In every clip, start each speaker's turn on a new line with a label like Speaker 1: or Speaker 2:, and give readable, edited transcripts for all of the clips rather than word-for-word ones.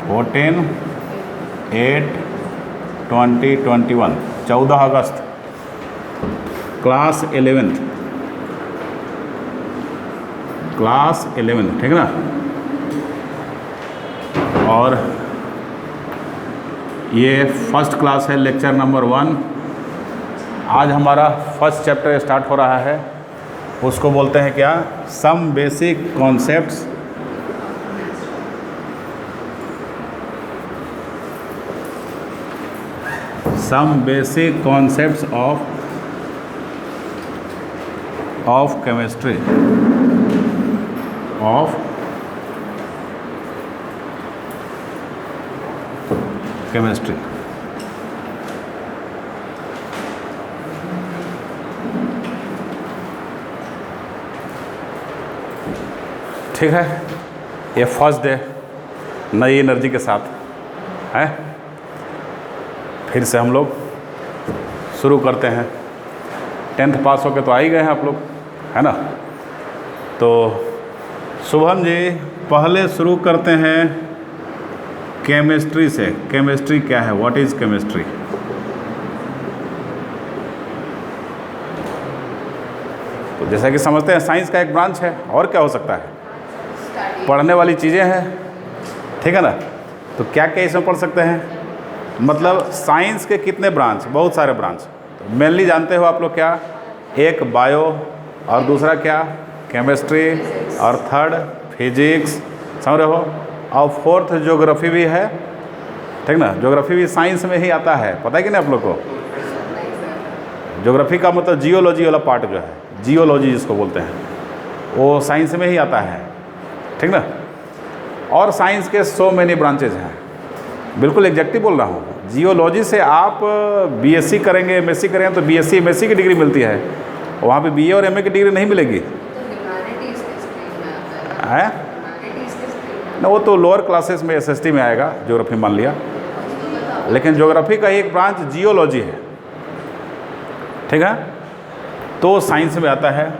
Speaker 1: 14, 8, 2021, 14 अगस्त, class 11th, ठीक है ना। और ये फर्स्ट क्लास है, लेक्चर नंबर 1। आज हमारा फर्स्ट चैप्टर स्टार्ट हो रहा है, उसको बोलते हैं क्या, some basic concepts of chemistry, ठीक है। ये फर्स्ट डे नई एनर्जी के साथ है, फिर से हम लोग शुरू करते हैं। 10th पास होके तो आ ही गए हैं आप लोग, है ना। तो शुभम जी, पहले शुरू करते हैं केमिस्ट्री से। केमिस्ट्री क्या है, व्हाट इज़ केमिस्ट्री? तो जैसा कि समझते हैं साइंस का एक ब्रांच है, और क्या हो सकता है, पढ़ने वाली चीज़ें हैं, ठीक है ना। तो क्या क्या इसमें पढ़ सकते हैं, मतलब साइंस के कितने ब्रांच, बहुत सारे ब्रांच। तो मेनली जानते हो आप लोग क्या, एक बायो, और दूसरा क्या केमिस्ट्री, और थर्ड फिजिक्स, समझ रहे हो, और फोर्थ ज्योग्राफी भी है, ठीक ना। ज्योग्राफी भी साइंस में ही आता है, पता है कि नहीं आप लोग को। ज्योग्राफी का मतलब जियोलॉजी वाला पार्ट जो है, जियोलॉजी जिसको बोलते हैं, वो साइंस में ही आता है, ठीक ना। और साइंस के सो मेनी ब्रांचेज हैं, बिल्कुल एग्जैक्टली बोल रहा हूँ। जियोलॉजी से आप बीएससी करेंगे, एमएससी करेंगे तो बीएससी एमएससी की डिग्री मिलती है, वहाँ पे बीए और एमए की डिग्री नहीं मिलेगी, है ना। वो तो लोअर क्लासेस में एसएसटी में आएगा, ज्योग्राफी मान लिया, लेकिन ज्योग्राफी का ही एक ब्रांच जियोलॉजी है, ठीक है। तो साइंस में आता है,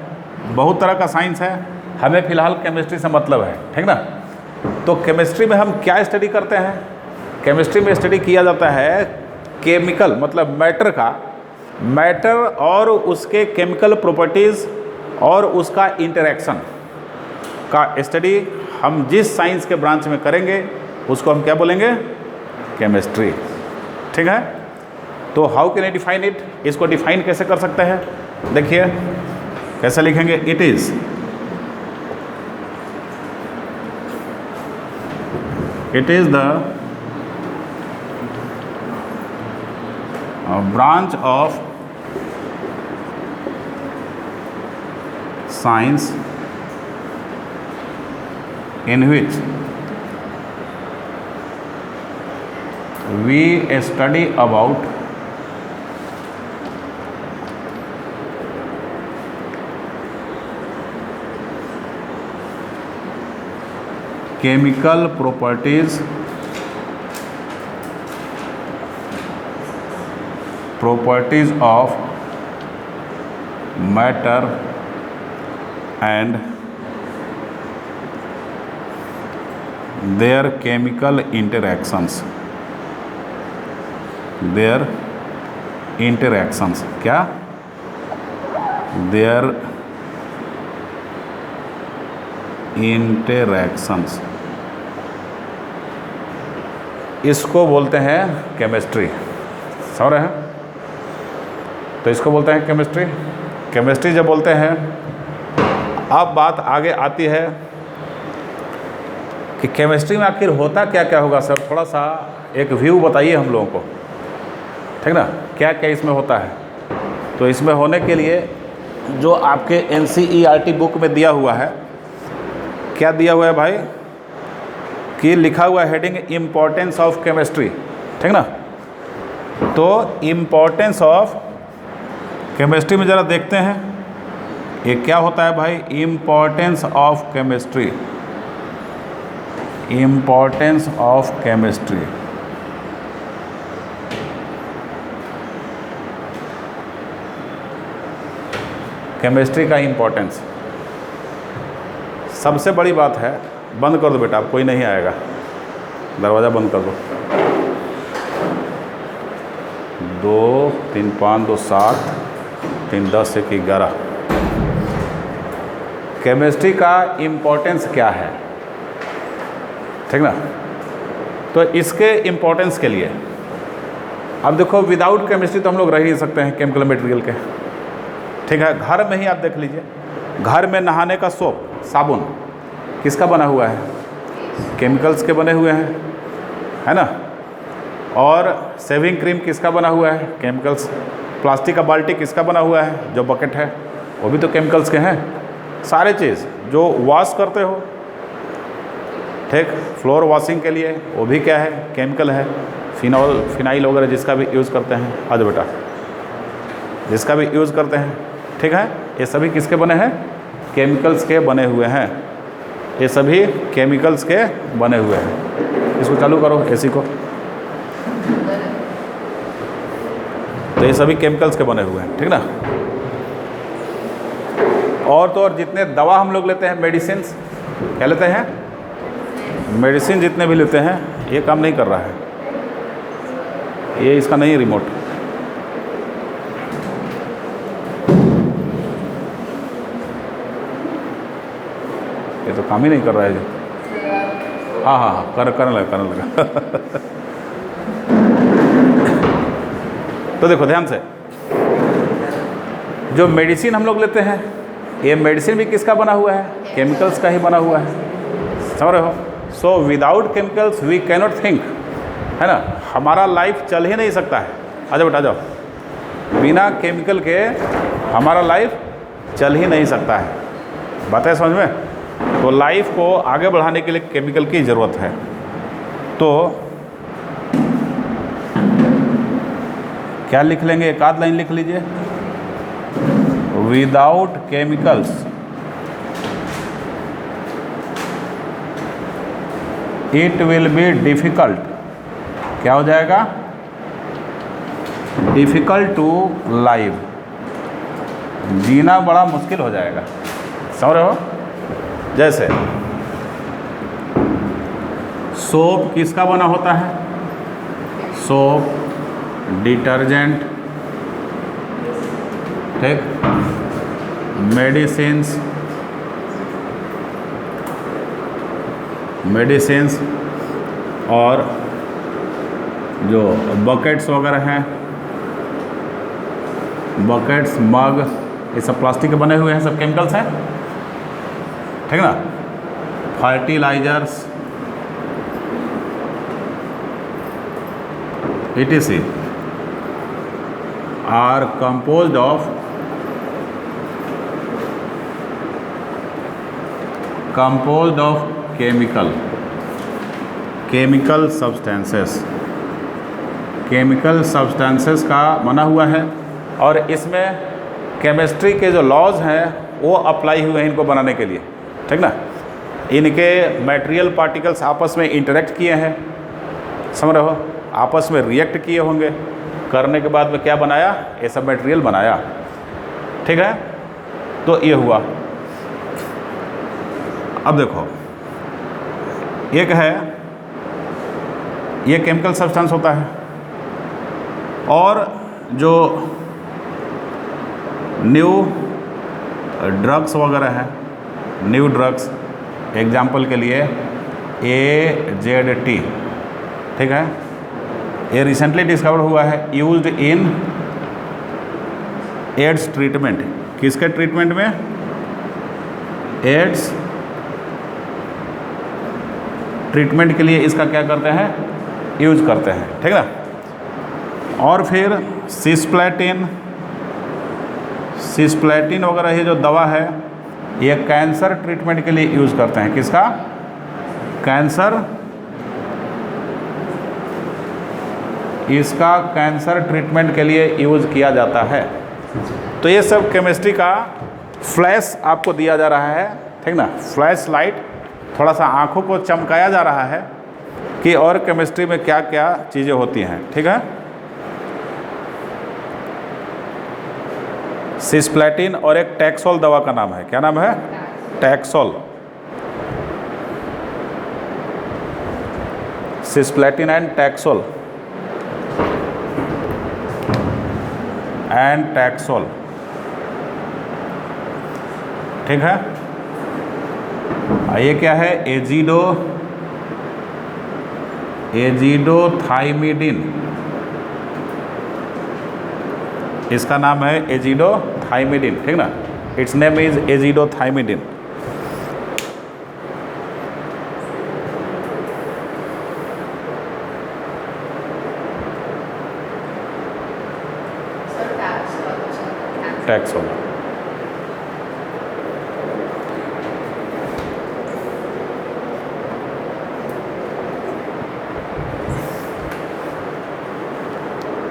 Speaker 1: बहुत तरह का साइंस है, हमें फ़िलहाल केमिस्ट्री से मतलब है, ठीक ना। तो केमिस्ट्री में हम क्या स्टडी करते हैं, केमिस्ट्री में स्टडी किया जाता है केमिकल, मतलब मैटर का, मैटर और उसके केमिकल प्रॉपर्टीज़ और उसका इंटरेक्शन का स्टडी हम जिस साइंस के ब्रांच में करेंगे उसको हम क्या बोलेंगे, केमिस्ट्री, ठीक है। तो how can I define it, इसको डिफाइन कैसे कर सकते हैं, देखिए कैसे लिखेंगे। It is the branch of science in which we study about chemical properties of matter and their chemical interactions, क्या, their interactions, इसको बोलते हैं केमिस्ट्री, समझ रहे हैं। तो इसको बोलते हैं केमिस्ट्री। केमिस्ट्री जब बोलते हैं, अब बात आगे आती है कि केमिस्ट्री में आखिर होता क्या क्या होगा सर, थोड़ा सा एक व्यू बताइए हम लोगों को, ठीक ना, क्या क्या इसमें होता है। तो इसमें होने के लिए जो आपके NCERT बुक में दिया हुआ है, क्या दिया हुआ है भाई, कि लिखा हुआ है हेडिंग इम्पोर्टेंस ऑफ केमिस्ट्री, ठीक ना। तो इम्पोर्टेंस ऑफ केमिस्ट्री में ज़रा देखते हैं ये क्या होता है भाई, importance of chemistry, importance of chemistry. Chemistry का इम्पोर्टेंस सबसे बड़ी बात है, बंद कर दो बेटा, अब कोई नहीं आएगा, दरवाज़ा बंद कर दो। 2 3 5 2 7 3 10 1 11। केमिस्ट्री का इम्पोर्टेंस क्या है, ठीक ना। तो इसके इम्पोर्टेंस के लिए अब देखो, विदाउट केमिस्ट्री तो हम लोग रह ही नहीं सकते हैं केमिकल मटेरियल के, ठीक है। घर में ही आप देख लीजिए, घर में नहाने का सोप, साबुन किसका बना हुआ है, केमिकल्स के बने हुए हैं, है ना। और शेविंग क्रीम किसका बना हुआ है, केमिकल्स। प्लास्टिक का बाल्टी किसका बना हुआ है, जो बकेट है वो भी तो केमिकल्स के हैं। सारे चीज़ जो वॉश करते हो, ठीक, फ्लोर वॉशिंग के लिए वो भी क्या है, केमिकल है। फिनाइल वगैरह जिसका भी यूज़ करते हैं, आज बेटा जिसका भी यूज़ करते हैं, ठीक है, ये सभी किसके बने हैं, केमिकल्स के बने हुए हैं। ये सभी केमिकल्स के बने हुए हैं। इसको चालू करो, एसी को। तो ये सभी केमिकल्स के बने हुए हैं, ठीक ना। और तो और जितने दवा हम लोग लेते हैं, मेडिसिन्स क्या लेते हैं, मेडिसिन जितने भी लेते हैं, ये काम नहीं कर रहा है, ये इसका नहीं रिमोट। ये तो काम ही नहीं कर रहा है जी। हाँ हाँ हाँ, करने लगा तो देखो ध्यान से, जो मेडिसिन हम लोग लेते हैं, ये मेडिसिन भी किसका बना हुआ है, केमिकल्स का ही बना हुआ है, समझ रहे हो। So without chemicals we cannot think, है ना, हमारा लाइफ चल ही नहीं सकता है। आ जाओ बेटा, आ जाओ। बिना केमिकल के हमारा लाइफ चल ही नहीं सकता है, बात है समझ में। तो लाइफ को आगे बढ़ाने के लिए केमिकल की ज़रूरत है। तो क्या लिख लेंगे, एक आध लाइन लिख लीजिए, without chemicals it will be difficult. क्या हो जाएगा, डिफ़िकल्ट टू लाइव, जीना बड़ा मुश्किल हो जाएगा, समझ रहे हो। जैसे सोप किसका बना होता है, सोप डिटर्जेंट, ठीक, मेडिसिन्स और जो बकेट्स वगैरह हैं, बकेट्स, मग, ये सब प्लास्टिक के बने हुए हैं, सब केमिकल्स हैं, ठीक ना। Fertilisers etc are composed of chemical substances का बना हुआ है। और इसमें केमिस्ट्री के जो लॉज हैं वो अप्लाई हुए हैं इनको बनाने के लिए, ठीक ना। इनके मटेरियल पार्टिकल्स आपस में इंटरेक्ट किए हैं, समझ रहे हो, आपस में रिएक्ट किए होंगे, करने के बाद में क्या बनाया, ये सब मटेरियल बनाया, ठीक है। तो ये हुआ। अब देखो, एक है ये केमिकल सब्सटेंस होता है, और जो न्यू ड्रग्स वगैरह हैं, न्यू ड्रग्स, एग्जाम्पल के लिए AZT, ठीक है, ये रिसेंटली डिस्कवर हुआ है, यूज्ड इन एड्स ट्रीटमेंट। किसके ट्रीटमेंट में, एड्स ट्रीटमेंट के लिए इसका क्या करते हैं, यूज करते हैं, ठीक है ना। और फिर सिस्प्लेटिन वगैरह ये जो दवा है, ये कैंसर ट्रीटमेंट के लिए यूज़ करते हैं। किसका, कैंसर, इसका कैंसर ट्रीटमेंट के लिए यूज़ किया जाता है। तो ये सब केमिस्ट्री का फ्लैश आपको दिया जा रहा है, ठीक ना, फ्लैश लाइट, थोड़ा सा आँखों को चमकाया जा रहा है कि और केमिस्ट्री में क्या क्या चीज़ें होती हैं, ठीक है। सिस्प्लेटिन और एक टैक्सोल दवा का नाम है, क्या नाम है, टैक्सोल। सिस्प्लेटिन एंड टैक्सोल ठीक है। ये क्या है? एजिडोथाइमिडिन, इसका नाम है एजिडोथाइमिडिन, ठीक ना। It's name is एजिडोथाइमिडिन। टैक्सोल।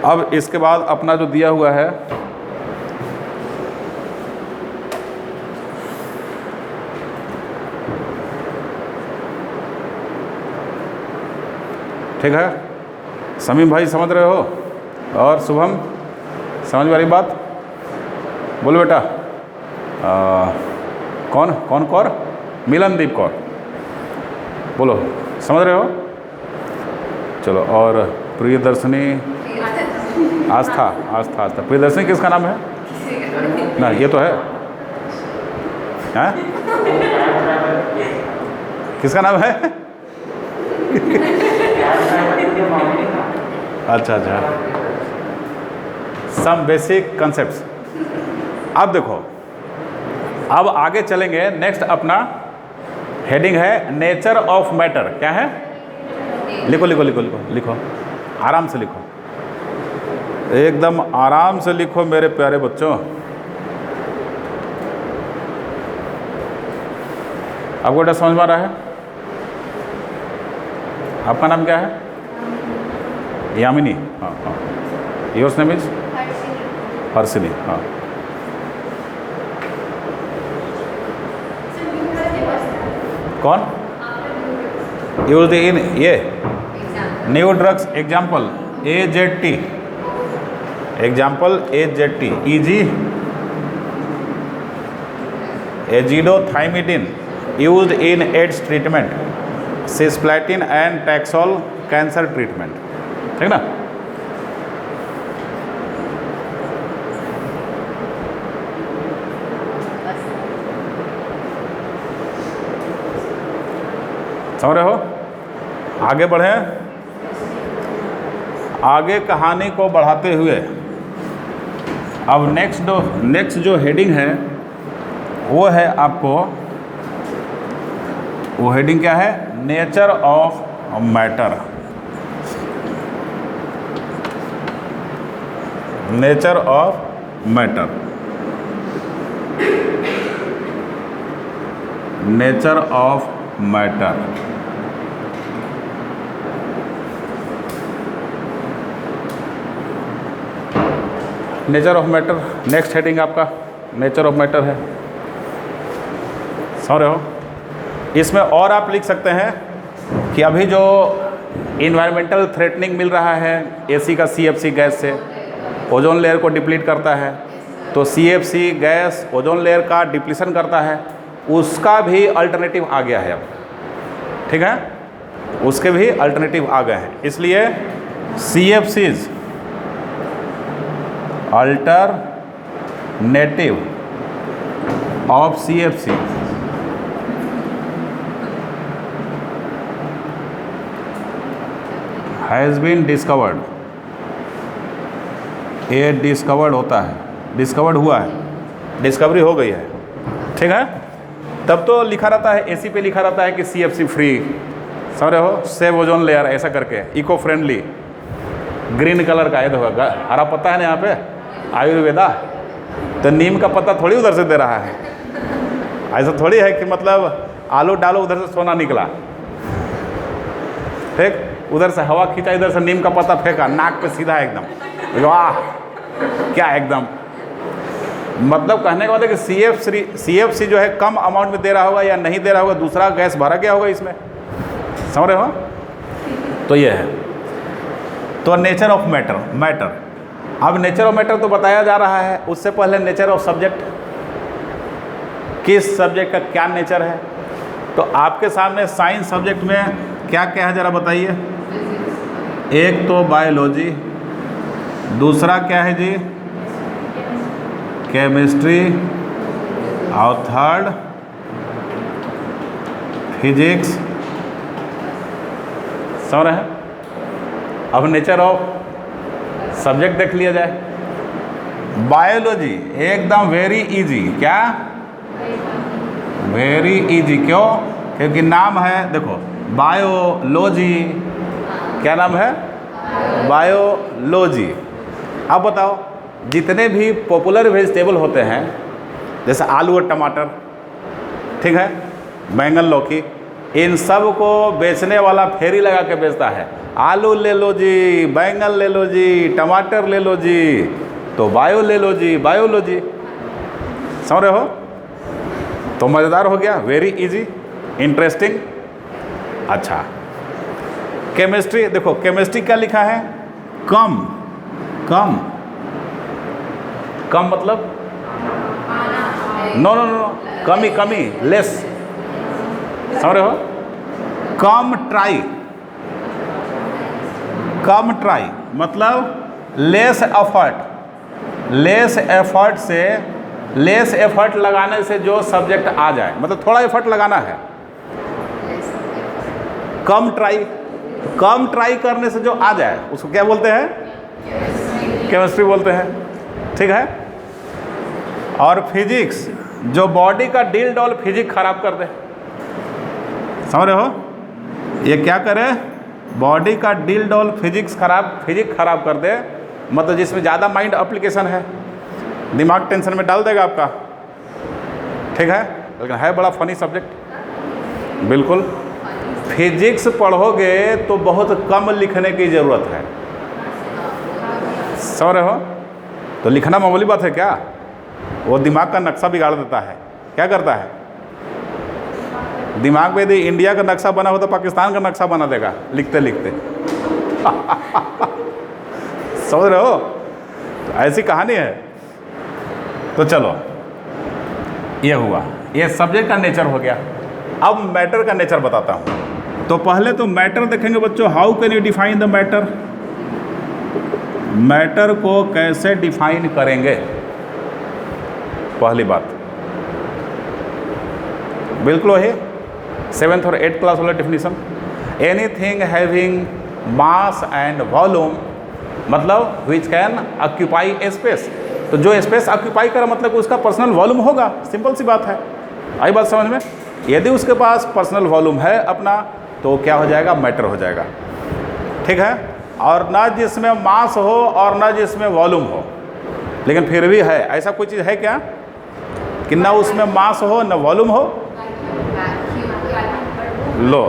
Speaker 1: अब इसके बाद अपना जो दिया हुआ है ठीक है। समीम भाई समझ रहे हो? और शुभम समझ वाली बात बोलो बेटा। कौन कौर? मिलनदीप कौर, बोलो समझ रहे हो? चलो। और प्रियदर्शनी, आस्था। प्रियदर्शनी किसका नाम है ना? ये तो है, हैं? किसका नाम है? अच्छा। Some basic concepts. अब देखो, अब आगे चलेंगे। नेक्स्ट अपना हेडिंग है नेचर ऑफ मैटर। क्या है? लिखो, आराम से लिखो, एकदम आराम से लिखो मेरे प्यारे बच्चों। आपको बेटा समझ में आ रहा है? आपका नाम क्या है? यामिनी। हाँ। Yours name is? हर्षिनी। हाँ। कौन? यूज इन ये new drugs example AZT, example AZT, EG azidothymidine used in AIDS treatment, cisplatin and taxol cancer treatment, ठीक ना। समझ रहे हो? आगे बढ़ें। आगे कहानी को बढ़ाते हुए अब नेक्स्ट जो हेडिंग है वो है आपको, वो हेडिंग क्या है? Nature of matter. Nature of matter. Nature of matter. Nature of matter next heading आपका नेचर ऑफ मैटर है। समझ रहे हो? इसमें और आप लिख सकते हैं कि अभी जो इन्वायरमेंटल थ्रेटनिंग मिल रहा है एसी का CFC गैस से, ओजोन लेयर को डिप्लीट करता है, तो CFC गैस ओजोन लेयर का डिप्लीशन करता है, उसका भी अल्टरनेटिव आ गया है अब, ठीक है। उसके भी अल्टरनेटिव आ गए हैं, इसलिए CFCs alternative of CFC has been discovered. ये डिस्कवर्ड होता है, डिस्कवर्ड हुआ है, डिस्कवरी हो गई है, ठीक है। तब तो लिखा रहता है AC पे लिखा रहता है कि CFC फ्री, समझ रहे हो, सेव ओजोन लेयर ऐसा करके, इको फ्रेंडली, ग्रीन कलर का। ये देखो हरा पत्ता है ना यहाँ पे, आयुर्वेदा, तो नीम का पत्ता थोड़ी उधर से दे रहा है। ऐसा थोड़ी है कि मतलब आलू डालो उधर से सोना निकला, ठीक। उधर से हवा खींचा, इधर से नीम का पत्ता फेंका, नाक पे सीधा एकदम, वाह क्या एकदम। मतलब कहने का मतलब कि CFC जो है कम अमाउंट में दे रहा होगा या नहीं दे रहा होगा, दूसरा गैस भरा गया होगा इसमें, समझ रहे हो? तो ये है तो नेचर ऑफ मैटर। अब नेचर ऑफ मैटर तो बताया जा रहा है, उससे पहले नेचर ऑफ सब्जेक्ट, किस सब्जेक्ट का क्या नेचर है। तो आपके सामने साइंस सब्जेक्ट में क्या क्या है जरा बताइए। एक तो बायोलॉजी, दूसरा क्या है जी, केमिस्ट्री, और थर्ड फिजिक्स। समझ रहे हैं? अब नेचर ऑफ सब्जेक्ट देख लिया जाए। बायोलॉजी एकदम वेरी इजी। क्या? Very easy. क्यों? क्योंकि नाम है, देखो बायोलॉजी, क्या नाम है? बायोलॉजी। अब बताओ, जितने भी पॉपुलर वेजिटेबल होते हैं, जैसे आलू और टमाटर, ठीक है, बैंगन, लौकी, इन सब को बेचने वाला फेरी लगा के बेचता है। आलू ले लो जी, बैंगन ले लो जी, टमाटर ले लो जी, तो बायो ले लो जी, बायोलॉजी। समझ रहे हो? तो मज़ेदार हो गया, वेरी इजी, इंटरेस्टिंग। अच्छा, केमिस्ट्री, देखो केमिस्ट्री क्या लिखा है? कम। कम, कम मतलब नो नो नो, कमी, कमी, लेस। समझ रहे हो? कम ट्राई, कम ट्राई मतलब लेस एफर्ट। लेस एफर्ट से, लेस एफर्ट लगाने से जो सब्जेक्ट आ जाए, मतलब थोड़ा एफर्ट लगाना है। कम ट्राई, कम ट्राई करने से जो आ जाए उसको क्या बोलते हैं? केमिस्ट्री बोलते हैं। ठीक है। और फिजिक्स, जो बॉडी का डील डॉल फिजिक्स खराब कर दे। समझ रहे हो? ये क्या करे? बॉडी का डील डॉल फिजिक्स खराब कर दे, मतलब जिसमें ज़्यादा माइंड एप्लीकेशन है, दिमाग टेंशन में डाल देगा आपका। ठीक है, लेकिन है बड़ा फनी सब्जेक्ट। बिल्कुल, फिजिक्स पढ़ोगे तो बहुत कम लिखने की ज़रूरत है। समझ रहे हो? तो लिखना मामूली बात है क्या? वो दिमाग का नक्शा बिगाड़ देता है। क्या करता है? दिमाग में यदि इंडिया का नक्शा बना हो तो पाकिस्तान का नक्शा बना देगा लिखते लिखते। समझ रहे हो? तो ऐसी कहानी है। तो चलो, ये हुआ, ये सब्जेक्ट का नेचर हो गया। अब मैटर का नेचर बताता हूँ। तो पहले तो मैटर देखेंगे बच्चों। How can you define the matter? Matter को कैसे डिफाइन करेंगे? पहली बात बिल्कुल वही 7th और 8th क्लास वाला definition. Anything having mass and volume, मतलब which can occupy a space. तो जो स्पेस ऑक्यूपाई करा मतलब उसका पर्सनल वॉल्यूम होगा। सिंपल सी बात है। आई बात समझ में? यदि उसके पास पर्सनल वॉल्यूम है अपना, तो क्या हो जाएगा? मैटर हो जाएगा। ठीक है। और ना जिसमें मास हो और ना जिसमें वॉल्यूम हो, लेकिन फिर भी है। ऐसा कोई चीज़ है क्या कि ना उसमें मास हो ना वॉल्यूम हो? लो,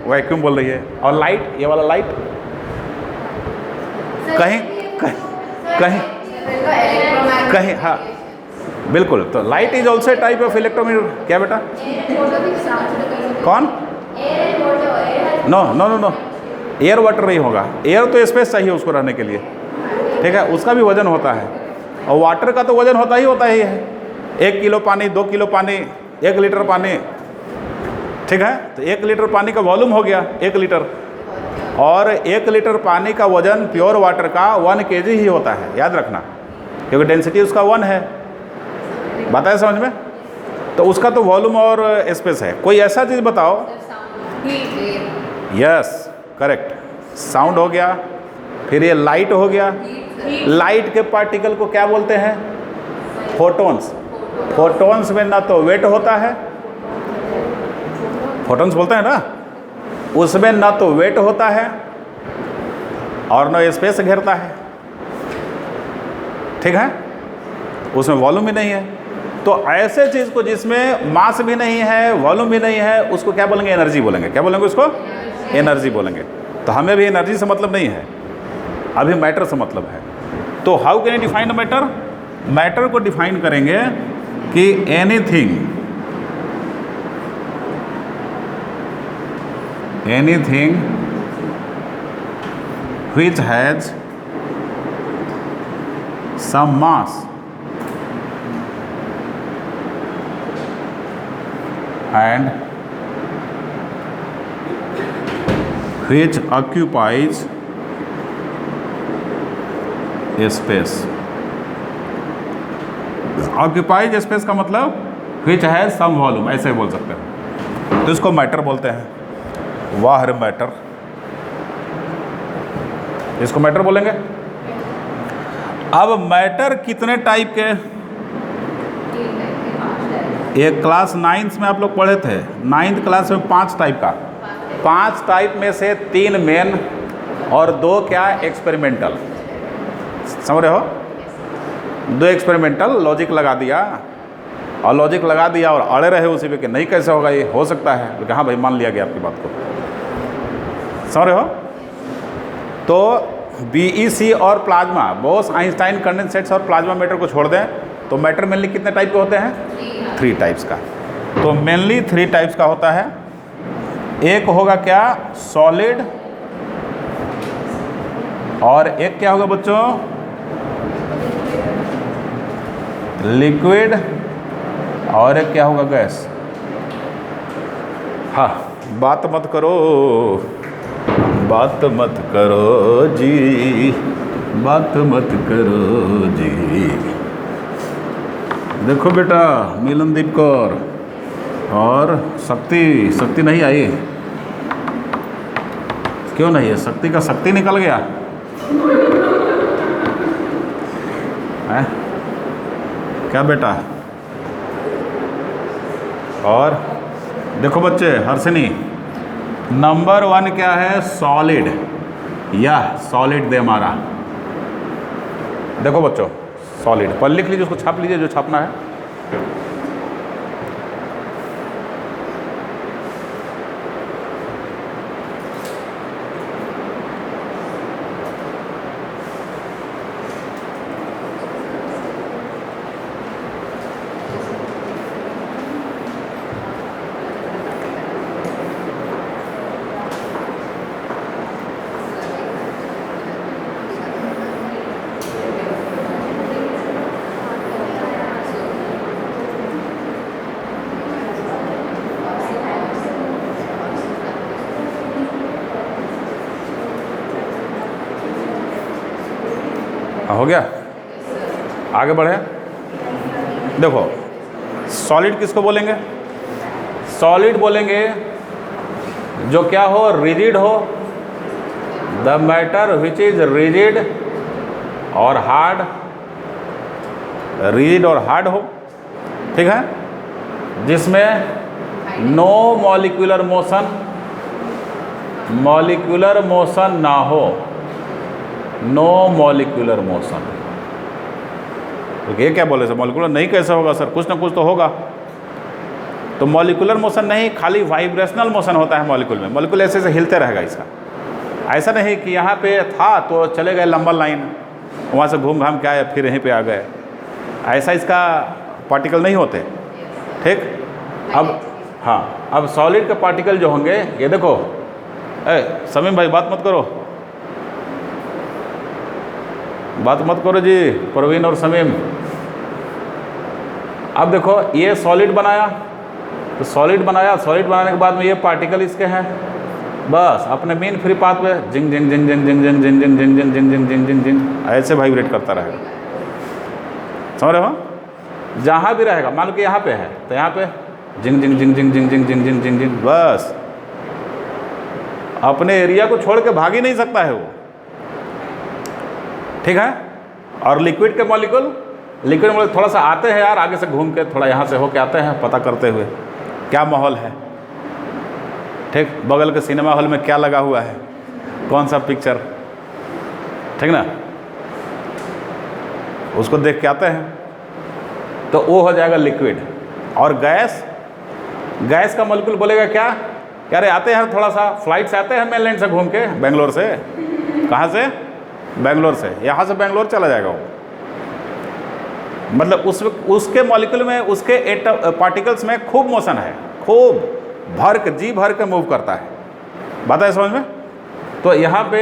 Speaker 1: वैक्यूम बोल रही है। और लाइट, ये वाला लाइट कहीं कहीं कहीं कहीं, हाँ बिल्कुल। तो light is also a type of electromagnetic. क्या बेटा? कौन? No no no no, air water नहीं होगा। एयर तो स्पेस चाहिए उसको रहने के लिए। ठीक है, उसका भी वजन होता है, और वाटर का तो वजन होता ही है। 1 किलो पानी, 2 किलो पानी, 1 लीटर पानी। ठीक है, तो 1 लीटर पानी का वॉल्यूम हो गया 1 लीटर, और 1 लीटर पानी का वजन प्योर वाटर का 1 kg ही होता है, याद रखना, क्योंकि डेंसिटी उसका 1 है। बताए समझ में? तो उसका तो वॉल्यूम और स्पेस है। कोई ऐसा चीज़ बताओ। Yes, correct. साउंड हो गया, फिर ये लाइट हो गया। लाइट के पार्टिकल को क्या बोलते हैं? फोटॉन्स। फोटॉन्स में ना तो वेट होता है, फोटॉन्स बोलते हैं ना, उसमें ना तो वेट होता है और ना स्पेस घेरता है। ठीक है, उसमें वॉल्यूम भी नहीं है। तो ऐसे चीज़ को जिसमें मास भी नहीं है, वॉल्यूम भी नहीं है, उसको क्या बोलेंगे? एनर्जी बोलेंगे। क्या बोलेंगे उसको? एनर्जी बोलेंगे। तो हमें भी एनर्जी से मतलब नहीं है, अभी मैटर से मतलब है। तो how can you define the matter? Matter को डिफाइन करेंगे कि anything which has some mass and which occupies space. Occupies space का मतलब विच है सम वॉल्यूम, ऐसे बोल सकते हैं। तो इसको मैटर बोलते हैं, वाह मैटर, इसको मैटर बोलेंगे। अब मैटर कितने टाइप के, एक क्लास 9th में आप लोग पढ़े थे, 9th क्लास में 5 टाइप का, 5 टाइप में से 3 मेन और 2 क्या एक्सपेरिमेंटल, समझ रहे हो? 2 एक्सपेरिमेंटल, लॉजिक लगा दिया और लॉजिक लगा दिया और अड़े रहे उसी पे कि नहीं कैसे होगा, ये हो सकता है, लेकिन हाँ भाई मान लिया गया आपकी बात को, समझ रहे हो? तो BEC और प्लाज्मा, बोस आइंस्टाइन कंडेंसेट्स और प्लाज्मा मैटर को छोड़ दें तो मैटर मेनली कितने टाइप के होते हैं? 3 टाइप्स का। तो मेनली 3 टाइप्स का होता है। एक होगा क्या, सॉलिड, और एक क्या होगा बच्चों, लिक्विड, और एक क्या होगा, गैस। हाँ, बात मत करो, बात मत करो जी, बात मत करो जी। देखो बेटा, मिलनदीप कौर और शक्ति नहीं आई, क्यों नहीं है? शक्ति का शक्ति निकल गया है क्या बेटा? और देखो बच्चे, हर्षिनी, नंबर 1 क्या है, सॉलिड, या सॉलिड दे हमारा। देखो बच्चों, सॉलिड पर लिख लीजिए, उसको छाप लीजिए जो छापना है। हो गया, आगे बढ़े। देखो, सॉलिड किसको बोलेंगे? सॉलिड बोलेंगे जो क्या हो, रिजिड हो, the matter which is rigid और हार्ड, रिजिड और हार्ड हो, ठीक है, जिसमें नो मॉलिक्यूलर मोशन ना हो, नो मॉलिक्यूलर मोशन। तो ये क्या बोले सर, मॉलिक्यूलर नहीं कैसे होगा सर, कुछ ना कुछ तो होगा। तो मॉलिक्यूलर मोशन नहीं, खाली वाइब्रेशनल मोशन होता है मॉलिक्यूल में। मॉलिक्यूल ऐसे ऐसे हिलते रहेगा इसका, ऐसा नहीं कि यहाँ पे था तो चले गए लंबा लाइन, वहाँ से घूम घाम के आए फिर यहीं पे आ गए, ऐसा इसका पार्टिकल नहीं होते, ठीक। अब हाँ, अब सॉलिड के पार्टिकल जो होंगे, ये देखो, समीम भाई बात मत करो, बात मत करो जी, प्रवीण और समीम। अब देखो, ये सॉलिड बनाया, तो सॉलिड बनाने के बाद में ये पार्टिकल इसके हैं, बस अपने मेन फ्री पाथ पे जिंग जिंग जिंग जिंग जिंग जिंग जिंग जिंग जिंग जिंग जिंग जिंग जिंग जिंग जिंग ऐसे वाइब्रेट करता रहेगा, समझ रहे हो? जहाँ भी रहेगा, मान लो कि यहाँ पे है तो यहाँ पे जिंग जिंग जिंग जिंग जिंग जिंग जिंग जिंग जिंग जिंग, बस अपने एरिया को छोड़ के भाग ही नहीं सकता है वो, ठीक है। और लिक्विड के मॉलिक्यूल, थोड़ा सा आते हैं यार आगे से घूम के, थोड़ा यहाँ से होके आते हैं पता करते हुए क्या माहौल है, ठीक, बगल के सिनेमा हॉल में क्या लगा हुआ है, कौन सा पिक्चर, ठीक ना, उसको देख के आते हैं, तो वो हो जाएगा लिक्विड। और गैस का मॉलिक्यूल बोलेगा क्या, कह रहे आते हैं थोड़ा सा, फ्लाइट से आते हैं मेनलैंड से घूम के, बेंगलोर से, कहाँ से, बेंगलोर से, यहाँ से बेंगलोर चला जाएगा वो, मतलब उसके मॉलिक्यूल में, उसके पार्टिकल्स में खूब मोशन है, खूब जी भर के मूव करता है, बात है समझ में। तो यहाँ पे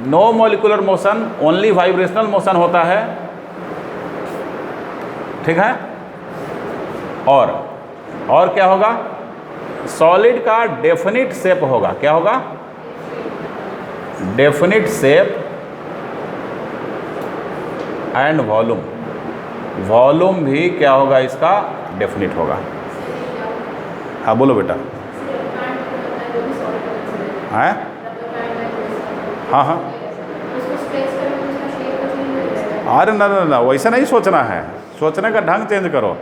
Speaker 1: no molecular motion, only vibrational motion होता है, ठीक है। और क्या होगा, सॉलिड का डेफिनिट शेप होगा, क्या होगा, definite shape and volume, volume भी क्या होगा इसका, डेफिनिट होगा। हाँ बोलो बेटा। हैं? हाँ हाँ, अरे ना ना ना, वैसा नहीं सोचना है, सोचने का ढंग चेंज करो,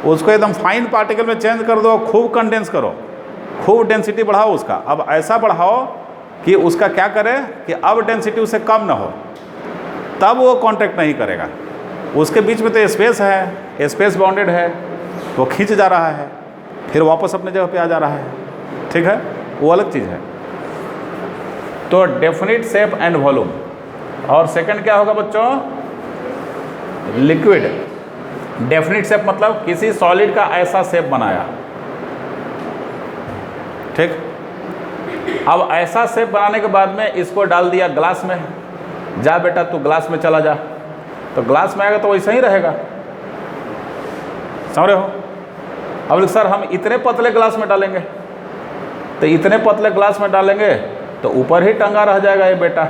Speaker 1: उसको एकदम फाइन पार्टिकल में चेंज कर दो, खूब कंडेंस करो, खूब डेंसिटी बढ़ाओ उसका। अब ऐसा बढ़ाओ कि उसका क्या करे कि अब डेंसिटी उससे कम ना हो, तब वो कॉन्टैक्ट नहीं करेगा। उसके बीच में तो स्पेस है, स्पेस बाउंडेड है, वो खींच जा रहा है, फिर वापस अपने जगह पे आ जा रहा है, ठीक है, वो अलग चीज़ है। तो डेफिनिट शेप एंड वॉल्यूम। और सेकंड क्या होगा बच्चों, लिक्विड। डेफिनिट शेप मतलब किसी सॉलिड का ऐसा शेप बनाया, ठीक। अब ऐसा शेप बनाने के बाद में इसको डाल दिया ग्लास में, जा बेटा तू ग्लास में चला जा, तो ग्लास में आएगा तो वैसा ही रहेगा, समझ रहे हो। अब सर हम इतने पतले ग्लास में डालेंगे, तो इतने पतले ग्लास में डालेंगे तो ऊपर ही टंगा रह जाएगा ये बेटा,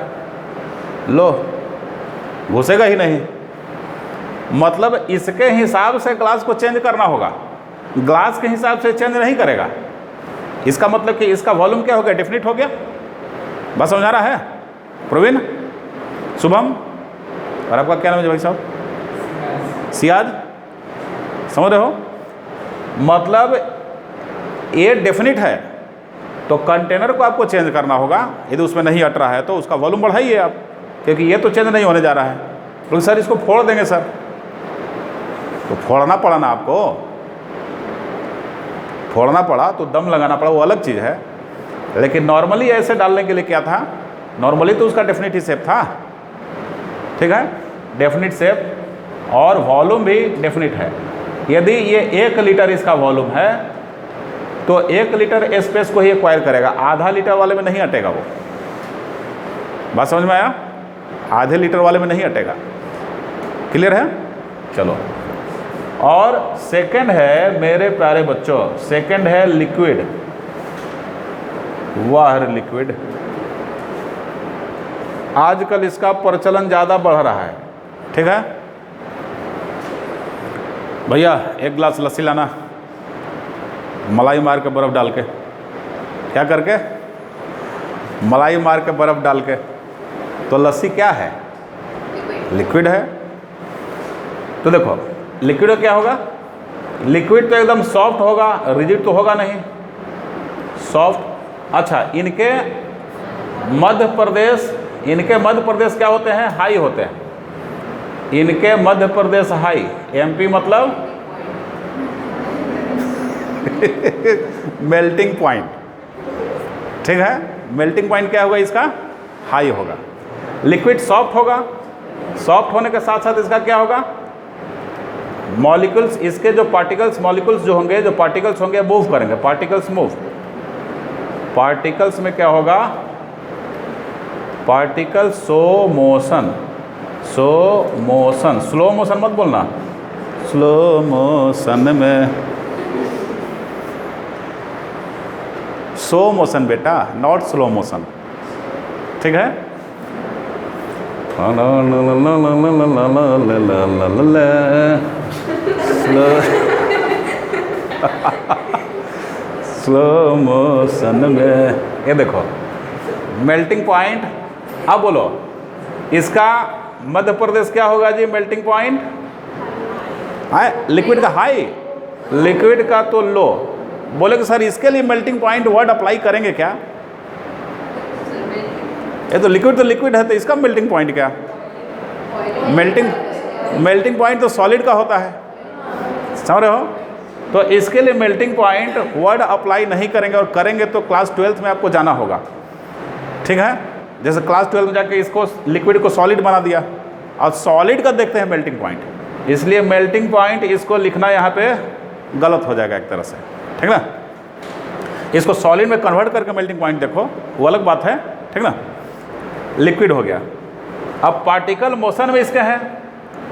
Speaker 1: लो घुसेगा ही नहीं। मतलब इसके हिसाब से ग्लास को चेंज करना होगा, ग्लास के हिसाब से चेंज नहीं करेगा। इसका मतलब कि इसका वॉल्यूम क्या हो गया, डेफिनिट हो गया। बस समझा रहा है प्रवीण, शुभम, और आपका क्या नाम है भाई साहब, सियाज, समझ रहे हो। मतलब ये डेफिनिट है तो कंटेनर को आपको चेंज करना होगा, यदि उसमें नहीं अट रहा है तो उसका वॉल्यूम बढ़ाइए आप, क्योंकि ये तो चेंज नहीं होने जा रहा है। तो सर इसको फोड़ देंगे सर, तो फोड़ना पड़ा ना आपको, फोड़ना पड़ा तो दम लगाना पड़ा, वो अलग चीज़ है। लेकिन नॉर्मली ऐसे डालने के लिए क्या था, नॉर्मली तो उसका डेफिनिट ही शेप था, ठीक है, डेफिनिट शेप और वॉल्यूम भी डेफिनिट है। यदि ये 1 लीटर इसका वॉल्यूम है तो 1 लीटर स्पेस को ही एक्वायर करेगा, आधा लीटर वाले में नहीं अटेगा वो। बात समझ में आया, आधे लीटर वाले में नहीं अटेगा, क्लियर है। चलो, और सेकंड है मेरे प्यारे बच्चों, सेकंड है लिक्विड। वाह लिक्विड, आजकल इसका प्रचलन ज़्यादा बढ़ रहा है, ठीक है। भैया 1 गिलास लस्सी लाना, मलाई मार के बर्फ़ डाल के, क्या करके, मलाई मार के बर्फ़ डाल के। तो लस्सी क्या है, लिक्विड है। तो देखो लिक्विड क्या होगा, लिक्विड तो एकदम सॉफ्ट होगा, रिजिड तो होगा नहीं, सॉफ्ट। अच्छा, इनके मध्य प्रदेश क्या होते हैं, हाई होते हैं, इनके मध्य प्रदेश हाई, एमपी मतलब मेल्टिंग पॉइंट, ठीक है। मेल्टिंग पॉइंट क्या होगा इसका, हाई होगा। लिक्विड सॉफ्ट होगा, सॉफ्ट होने के साथ साथ इसका क्या होगा, मॉलिक्यूल्स, इसके जो पार्टिकल्स, मॉलिक्यूल्स जो होंगे, जो पार्टिकल्स होंगे मूव करेंगे, पार्टिकल्स मूव। पार्टिकल्स में क्या होगा, particle show motion, show motion, slow motion मत बोलना, स्लो मोशन में, शो मोशन बेटा, नॉट स्लो मोशन, ठीक है। स्लो मोशन में, ये देखो मेल्टिंग पॉइंट। अब बोलो इसका मध्य प्रदेश क्या होगा जी, मेल्टिंग पॉइंट है, लिक्विड का हाई, लिक्विड का तो लो। बोले कि सर इसके लिए मेल्टिंग पॉइंट वर्ड अप्लाई करेंगे क्या, ये तो लिक्विड है, तो इसका मेल्टिंग पॉइंट क्या, मेल्टिंग पॉइंट तो सॉलिड का होता है, समझ रहे हो। तो इसके लिए मेल्टिंग पॉइंट वर्ड अप्लाई नहीं करेंगे, और करेंगे तो क्लास 12th में आपको जाना होगा, ठीक है। जैसे क्लास 12 में जाके इसको लिक्विड को सॉलिड बना दिया, और सॉलिड का देखते हैं मेल्टिंग पॉइंट, इसलिए मेल्टिंग पॉइंट इसको लिखना यहाँ पे गलत हो जाएगा एक तरह से, ठीक ना। इसको सॉलिड में कन्वर्ट करके मेल्टिंग पॉइंट देखो, वो अलग बात है, ठीक ना। लिक्विड हो गया। अब पार्टिकल मोशन में इसके हैं,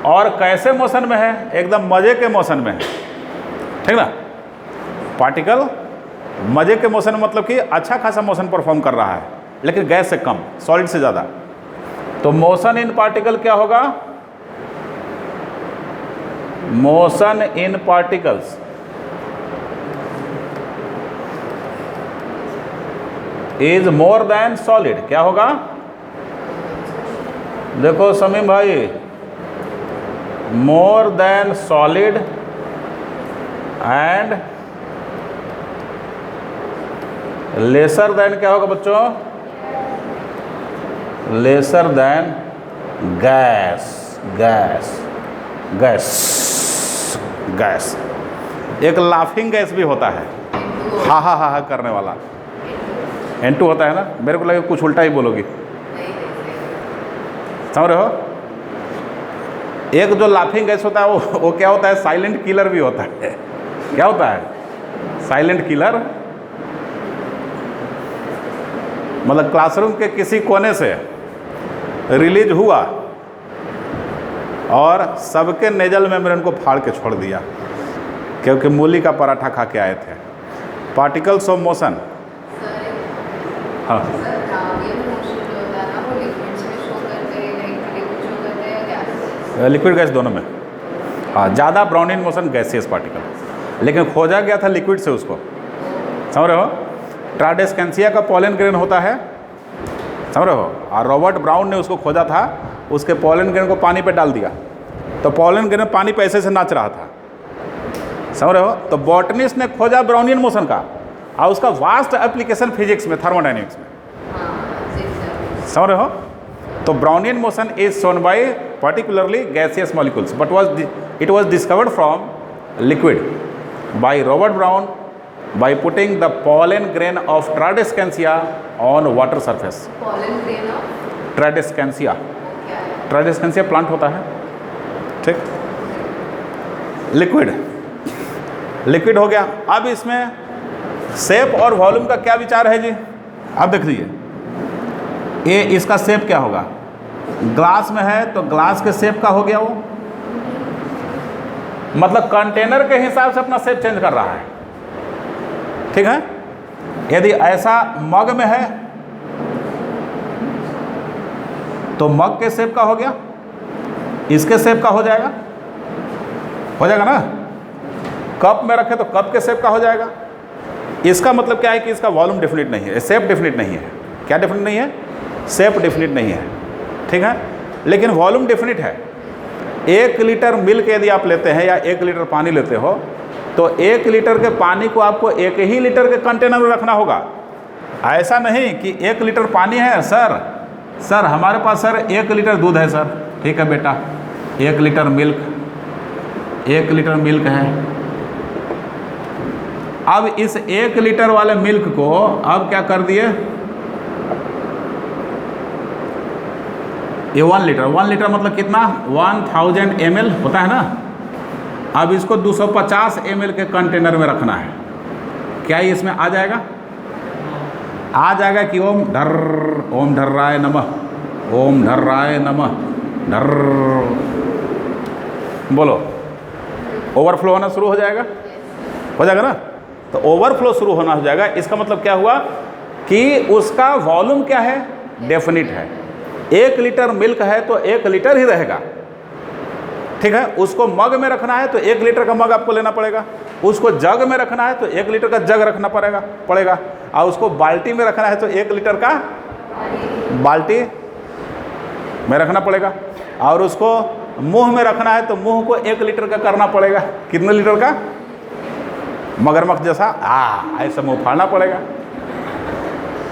Speaker 1: और कैसे मोशन में है, एकदम मज़े के मोशन में है, ठीक ना। पार्टिकल मज़े के मोशन में मतलब कि अच्छा खासा मोशन परफॉर्म कर रहा है, लेकिन गैस से कम, सॉलिड से ज़्यादा। तो मोशन इन पार्टिकल क्या होगा, motion in particles is more than solid. क्या होगा? देखो समीम भाई, more than solid and lesser than क्या होगा बच्चों? Lesser than gas. Gas gas gas. एक लाफिंग गैस भी होता है, हा हा हा हा करने वाला, N2 होता है ना। मेरे को लगे कुछ उल्टा ही बोलोगी, समझ रहे हो? एक जो लाफिंग गैस होता है वो क्या होता है? साइलेंट किलर भी होता है। क्या होता है? Silent killer. मतलब क्लासरूम के किसी कोने से रिलीज हुआ और सबके नेजल मेम्ब्रेन को फाड़ के छोड़ दिया, क्योंकि मूली का पराठा खा के आए थे। Particles of motion. हाँ, लिक्विड गैस दोनों में। हाँ, ज़्यादा ब्राउनिन मोशन गैसियस पार्टिकल, लेकिन खोजा गया था लिक्विड से उसको, समझ रहे हो? ट्राडेस्केंसिया का पॉलन ग्रेन होता है, समझ रहे हो? और रॉबर्ट ब्राउन ने उसको खोजा था, उसके पॉलन ग्रेन को पानी पे डाल दिया तो पॉलन ग्रेन पानी पे ऐसे से नाच रहा था, समझ रहे हो? तो बॉटनिस्ट ने खोजा ब्राउनियन मोशन का, और उसका वास्ट एप्लीकेशन फिजिक्स में, थर्मोडाइनमिक्स में, समझ रहे हो? तो Brownian motion is shown by particularly gaseous molecules, but it was discovered from liquid by Robert Brown by putting the pollen grain of Tradescantia on water surface. Pollen grain of Tradescantia. Tradescantia plant होता है, ठीक? Liquid हो गया। अब इसमें shape और volume का क्या विचार है जी? आप देख लीजिए, ये इसका शेप क्या होगा? ग्लास में है तो ग्लास के शेप का हो गया वो, मतलब कंटेनर के हिसाब से अपना शेप चेंज कर रहा है, ठीक है? यदि ऐसा मग में है तो मग के शेप का हो गया, इसके शेप का हो जाएगा ना। कप में रखे तो कप के शेप का हो जाएगा। इसका मतलब क्या है कि इसका वॉल्यूम डेफिनिट नहीं है, शेप डेफिनिट नहीं है। क्या डेफिनिट नहीं है? शेप डेफिनिट नहीं है, ठीक है? लेकिन वॉल्यूम डेफिनिट है। 1 लीटर मिल्क यदि आप लेते हैं या 1 लीटर पानी लेते हो तो 1 लीटर के पानी को आपको 1 ही लीटर के कंटेनर में रखना होगा। ऐसा नहीं कि 1 लीटर पानी है, सर हमारे पास सर 1 लीटर दूध है सर, ठीक है बेटा, 1 लीटर मिल्क है। अब इस 1 लीटर वाले मिल्क को अब क्या कर दिए, ये 1 लीटर मतलब कितना? 1000 ml होता है ना। अब इसको 250 ml के कंटेनर में रखना है। क्या ये इसमें आ जाएगा? आ जाएगा कि ओम ढर्राय नमः, ओम ढर्राय नमः, ढर, बोलो, ओवरफ्लो होना शुरू हो जाएगा ना। तो ओवरफ्लो शुरू होना हो जाएगा, इसका मतलब क्या हुआ कि उसका वॉल्यूम क्या है? डेफिनिट है। 1 लीटर मिल्क है तो 1 लीटर ही रहेगा, ठीक है? उसको मग में रखना है तो 1 लीटर का मग आपको लेना पड़ेगा। उसको जग में रखना है तो 1 लीटर का जग रखना पड़ेगा। और उसको बाल्टी में रखना है तो 1 लीटर का बाल्टी में रखना पड़ेगा। और उसको मुंह में रखना है तो मुंह को 1 लीटर का करना पड़ेगा। कितने लीटर का? मगरमच्छ जैसा ऐसा मुंह फाड़ना पड़ेगा।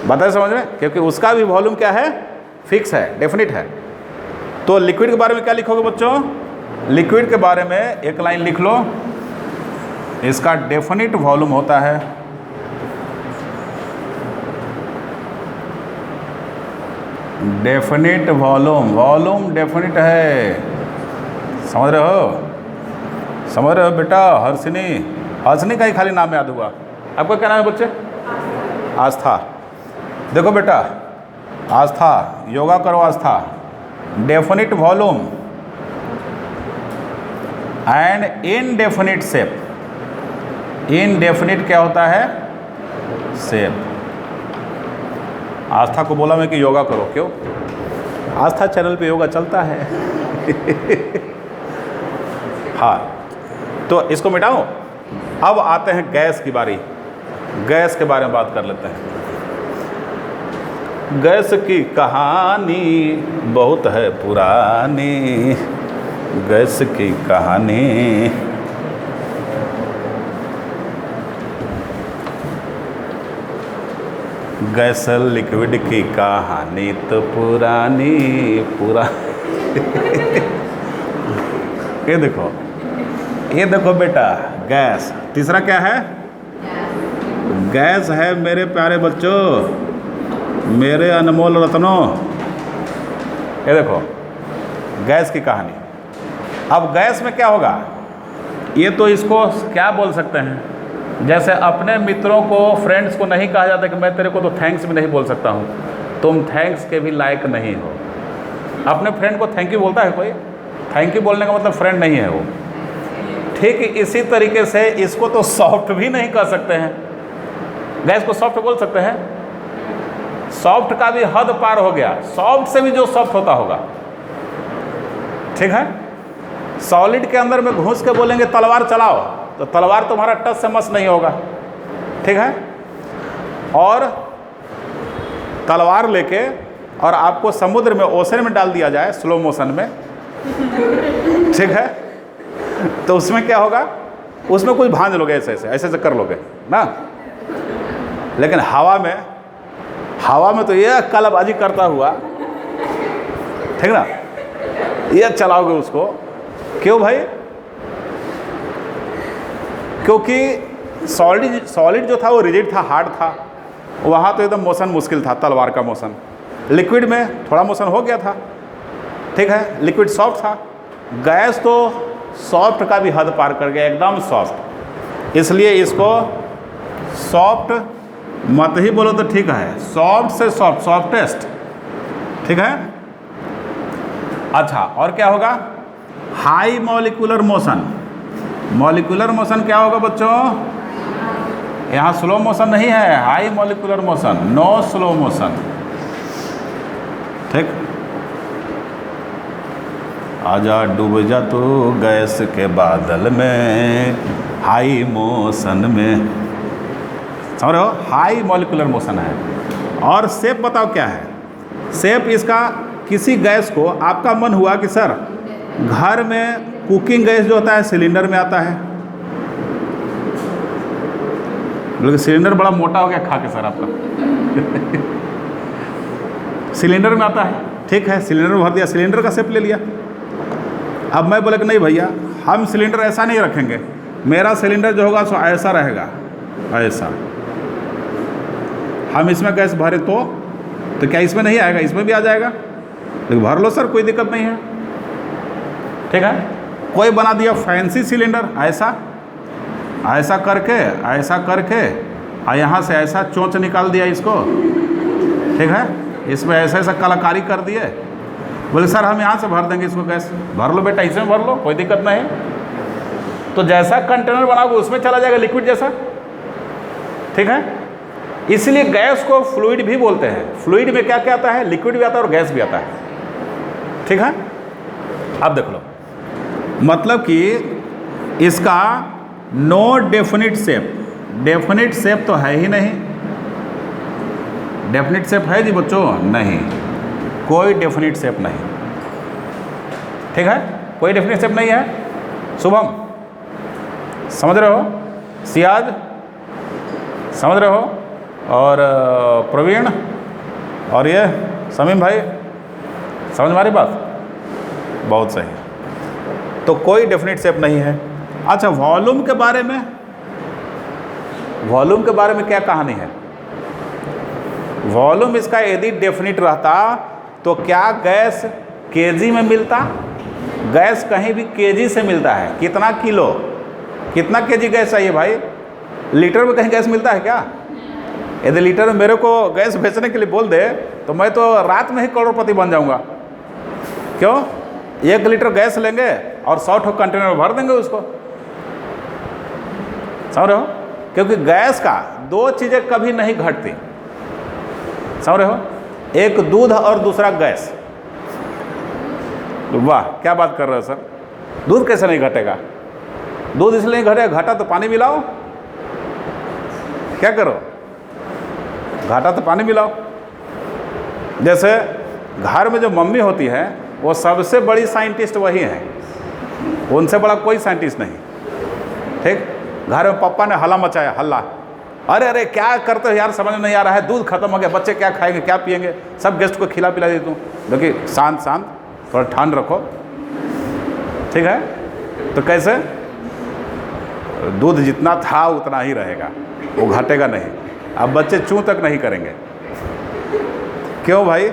Speaker 1: बताए समझ में? क्योंकि उसका भी वॉल्यूम क्या है? फिक्स है, डेफिनिट है। तो लिक्विड के बारे में क्या लिखोगे बच्चों? लिक्विड के बारे में एक लाइन लिख लो, इसका डेफिनिट वॉल्यूम होता है डेफिनिट वॉल्यूम डेफिनिट है। समझ रहे हो बेटा? हर्षिनी का ही खाली नाम याद हुआ। आपका क्या नाम है बच्चे? आस्था। देखो बेटा, आस्था, योगा करो Aastha. Definite volume and indefinite shape. Indefinite क्या होता है? शेप। आस्था को बोला मैं कि योगा करो। क्यों? आस्था चैनल पे योगा चलता है। हाँ, तो इसको मिटाऊं। अब आते हैं गैस की बारी। गैस के बारे में बात कर लेते हैं। गैस की कहानी बहुत है पुरानी, गैस की कहानी। गैस लिक्विड की कहानी तो पुरानी ये देखो बेटा, गैस। तीसरा क्या है? गैस है मेरे प्यारे बच्चों, मेरे अनमोल रत्नों। ये देखो गैस की कहानी। अब गैस में क्या होगा? ये तो इसको क्या बोल सकते हैं, जैसे अपने मित्रों को, फ्रेंड्स को नहीं कहा जाता कि मैं तेरे को तो थैंक्स भी नहीं बोल सकता हूँ, तुम थैंक्स के भी लायक नहीं हो। अपने फ्रेंड को थैंक यू बोलता है कोई? थैंक यू बोलने का मतलब फ्रेंड नहीं है वो। ठीक इसी तरीके से इसको तो सॉफ्ट भी नहीं कह सकते हैं। गैस को सॉफ्ट बोल सकते हैं? सॉफ्ट का भी हद पार हो गया, सॉफ्ट से भी जो सॉफ्ट होता होगा। ठीक है, सॉलिड के अंदर में घुस के बोलेंगे तलवार चलाओ, तो तलवार तुम्हारा टच से मस नहीं होगा। ठीक है, और तलवार लेके और आपको समुद्र में, ओशन में डाल दिया जाए स्लो मोशन में, ठीक है, तो उसमें क्या होगा? उसमें कुछ भांज लोगे, ऐसे ऐसे कर लोगे ना। लेकिन हवा में तो ये कलाबाजी करता हुआ, ठीक ना, ये चलाओगे उसको। क्यों भाई? क्योंकि सॉलिड जो था वो रिजिड था, हार्ड था, वहाँ तो एकदम मोशन मुश्किल था, तलवार का मोशन। लिक्विड में थोड़ा मोशन हो गया था, ठीक है, लिक्विड सॉफ्ट था। गैस तो सॉफ्ट का भी हद पार कर गया, एकदम सॉफ्ट। इसलिए इसको सॉफ्ट मत ही बोलो तो ठीक है, सॉफ्ट से सॉफ्ट, सॉफ्टेस्ट। ठीक है, अच्छा, और क्या होगा? High molecular motion. Molecular motion क्या होगा बच्चों? यहाँ स्लो मोशन नहीं है, high molecular motion, no slow motion. ठीक, आजा डूब जा तू गैस के बादल में, हाई मोशन में। समझ रहे हो? हाई मॉलिक्यूलर मोशन है। और शेप बताओ क्या है? शेप इसका, किसी गैस को आपका मन हुआ कि सर घर में कुकिंग गैस जो होता है सिलेंडर में आता है, लेकिन सिलेंडर बड़ा मोटा हो गया खा के सर आपका सिलेंडर में आता है, ठीक है, सिलेंडर में भर दिया, सिलेंडर का शेप ले लिया। अब मैं बोला कि नहीं भैया, हम सिलेंडर ऐसा नहीं रखेंगे, मेरा सिलेंडर जो होगा सो ऐसा रहेगा, ऐसा। हम इसमें गैस भरे तो क्या इसमें नहीं आएगा? इसमें भी आ जाएगा, लेकिन भर लो सर, कोई दिक्कत नहीं है। ठीक है, कोई बना दिया फैंसी सिलेंडर, ऐसा करके और यहाँ से ऐसा चोंच निकाल दिया इसको, ठीक है, इसमें ऐसा कलाकारी कर दिए। बोले सर हम यहाँ से भर देंगे इसको गैस। भर लो बेटा, इसमें भर लो, कोई दिक्कत नहीं। तो जैसा कंटेनर बनाओगे उसमें चला जाएगा, लिक्विड जैसा। ठीक है, इसलिए गैस को फ्लूइड भी बोलते हैं। फ्लूइड में क्या क्या आता है? लिक्विड भी आता है और गैस भी आता है। ठीक है, अब देख लो, मतलब कि इसका no definite shape. Definite shape तो है ही नहीं। डेफिनिट शेप है जी बच्चों? नहीं, कोई डेफिनिट शेप नहीं। ठीक है, कोई डेफिनिट शेप नहीं है। शुभम समझ रहे हो? सियाज समझ रहे हो? और प्रवीण और ये समीम भाई, समझ हमारी बात? बहुत सही। तो कोई डेफिनेट शेप नहीं है। अच्छा, वॉल्यूम के बारे में, वॉल्यूम के बारे में क्या कहानी है? वॉल्यूम इसका यदि डेफिनिट रहता तो क्या गैस केजी में मिलता? गैस कहीं भी केजी से मिलता है। कितना किलो, कितना केजी गैस चाहिए भाई? लीटर में कहीं गैस मिलता है क्या? यदि लीटर में मेरे को गैस बेचने के लिए बोल दे तो मैं तो रात में ही करोड़पति बन जाऊंगा। क्यों? 1 लीटर गैस लेंगे और 100 कंटेनर में भर देंगे उसको। समझ रहे हो? क्योंकि गैस का 2 चीज़ें कभी नहीं घटती। समझ रहे हो? एक दूध और दूसरा गैस। वाह क्या बात कर रहे हो सर, दूध कैसे नहीं घटेगा? दूध इसलिए घटे, घटा तो पानी मिलाओ, क्या करो, घाटा तो पानी मिलाओ। जैसे घर में जो मम्मी होती है वो सबसे बड़ी साइंटिस्ट वही है, उनसे बड़ा कोई साइंटिस्ट नहीं, ठीक। घर में पापा ने हल्ला मचाया, हल्ला, अरे अरे क्या करते हो यार, समझ में नहीं आ रहा है, दूध खत्म हो गया, बच्चे क्या खाएंगे, क्या पिएंगे, सब गेस्ट को खिला पिला देता हूँ। देखिए शांत शांत, थोड़ा ठांड रखो, ठीक है। तो कैसे, दूध जितना था उतना ही रहेगा, वो घटेगा नहीं। अब बच्चे चूं तक नहीं करेंगे, क्यों भाई?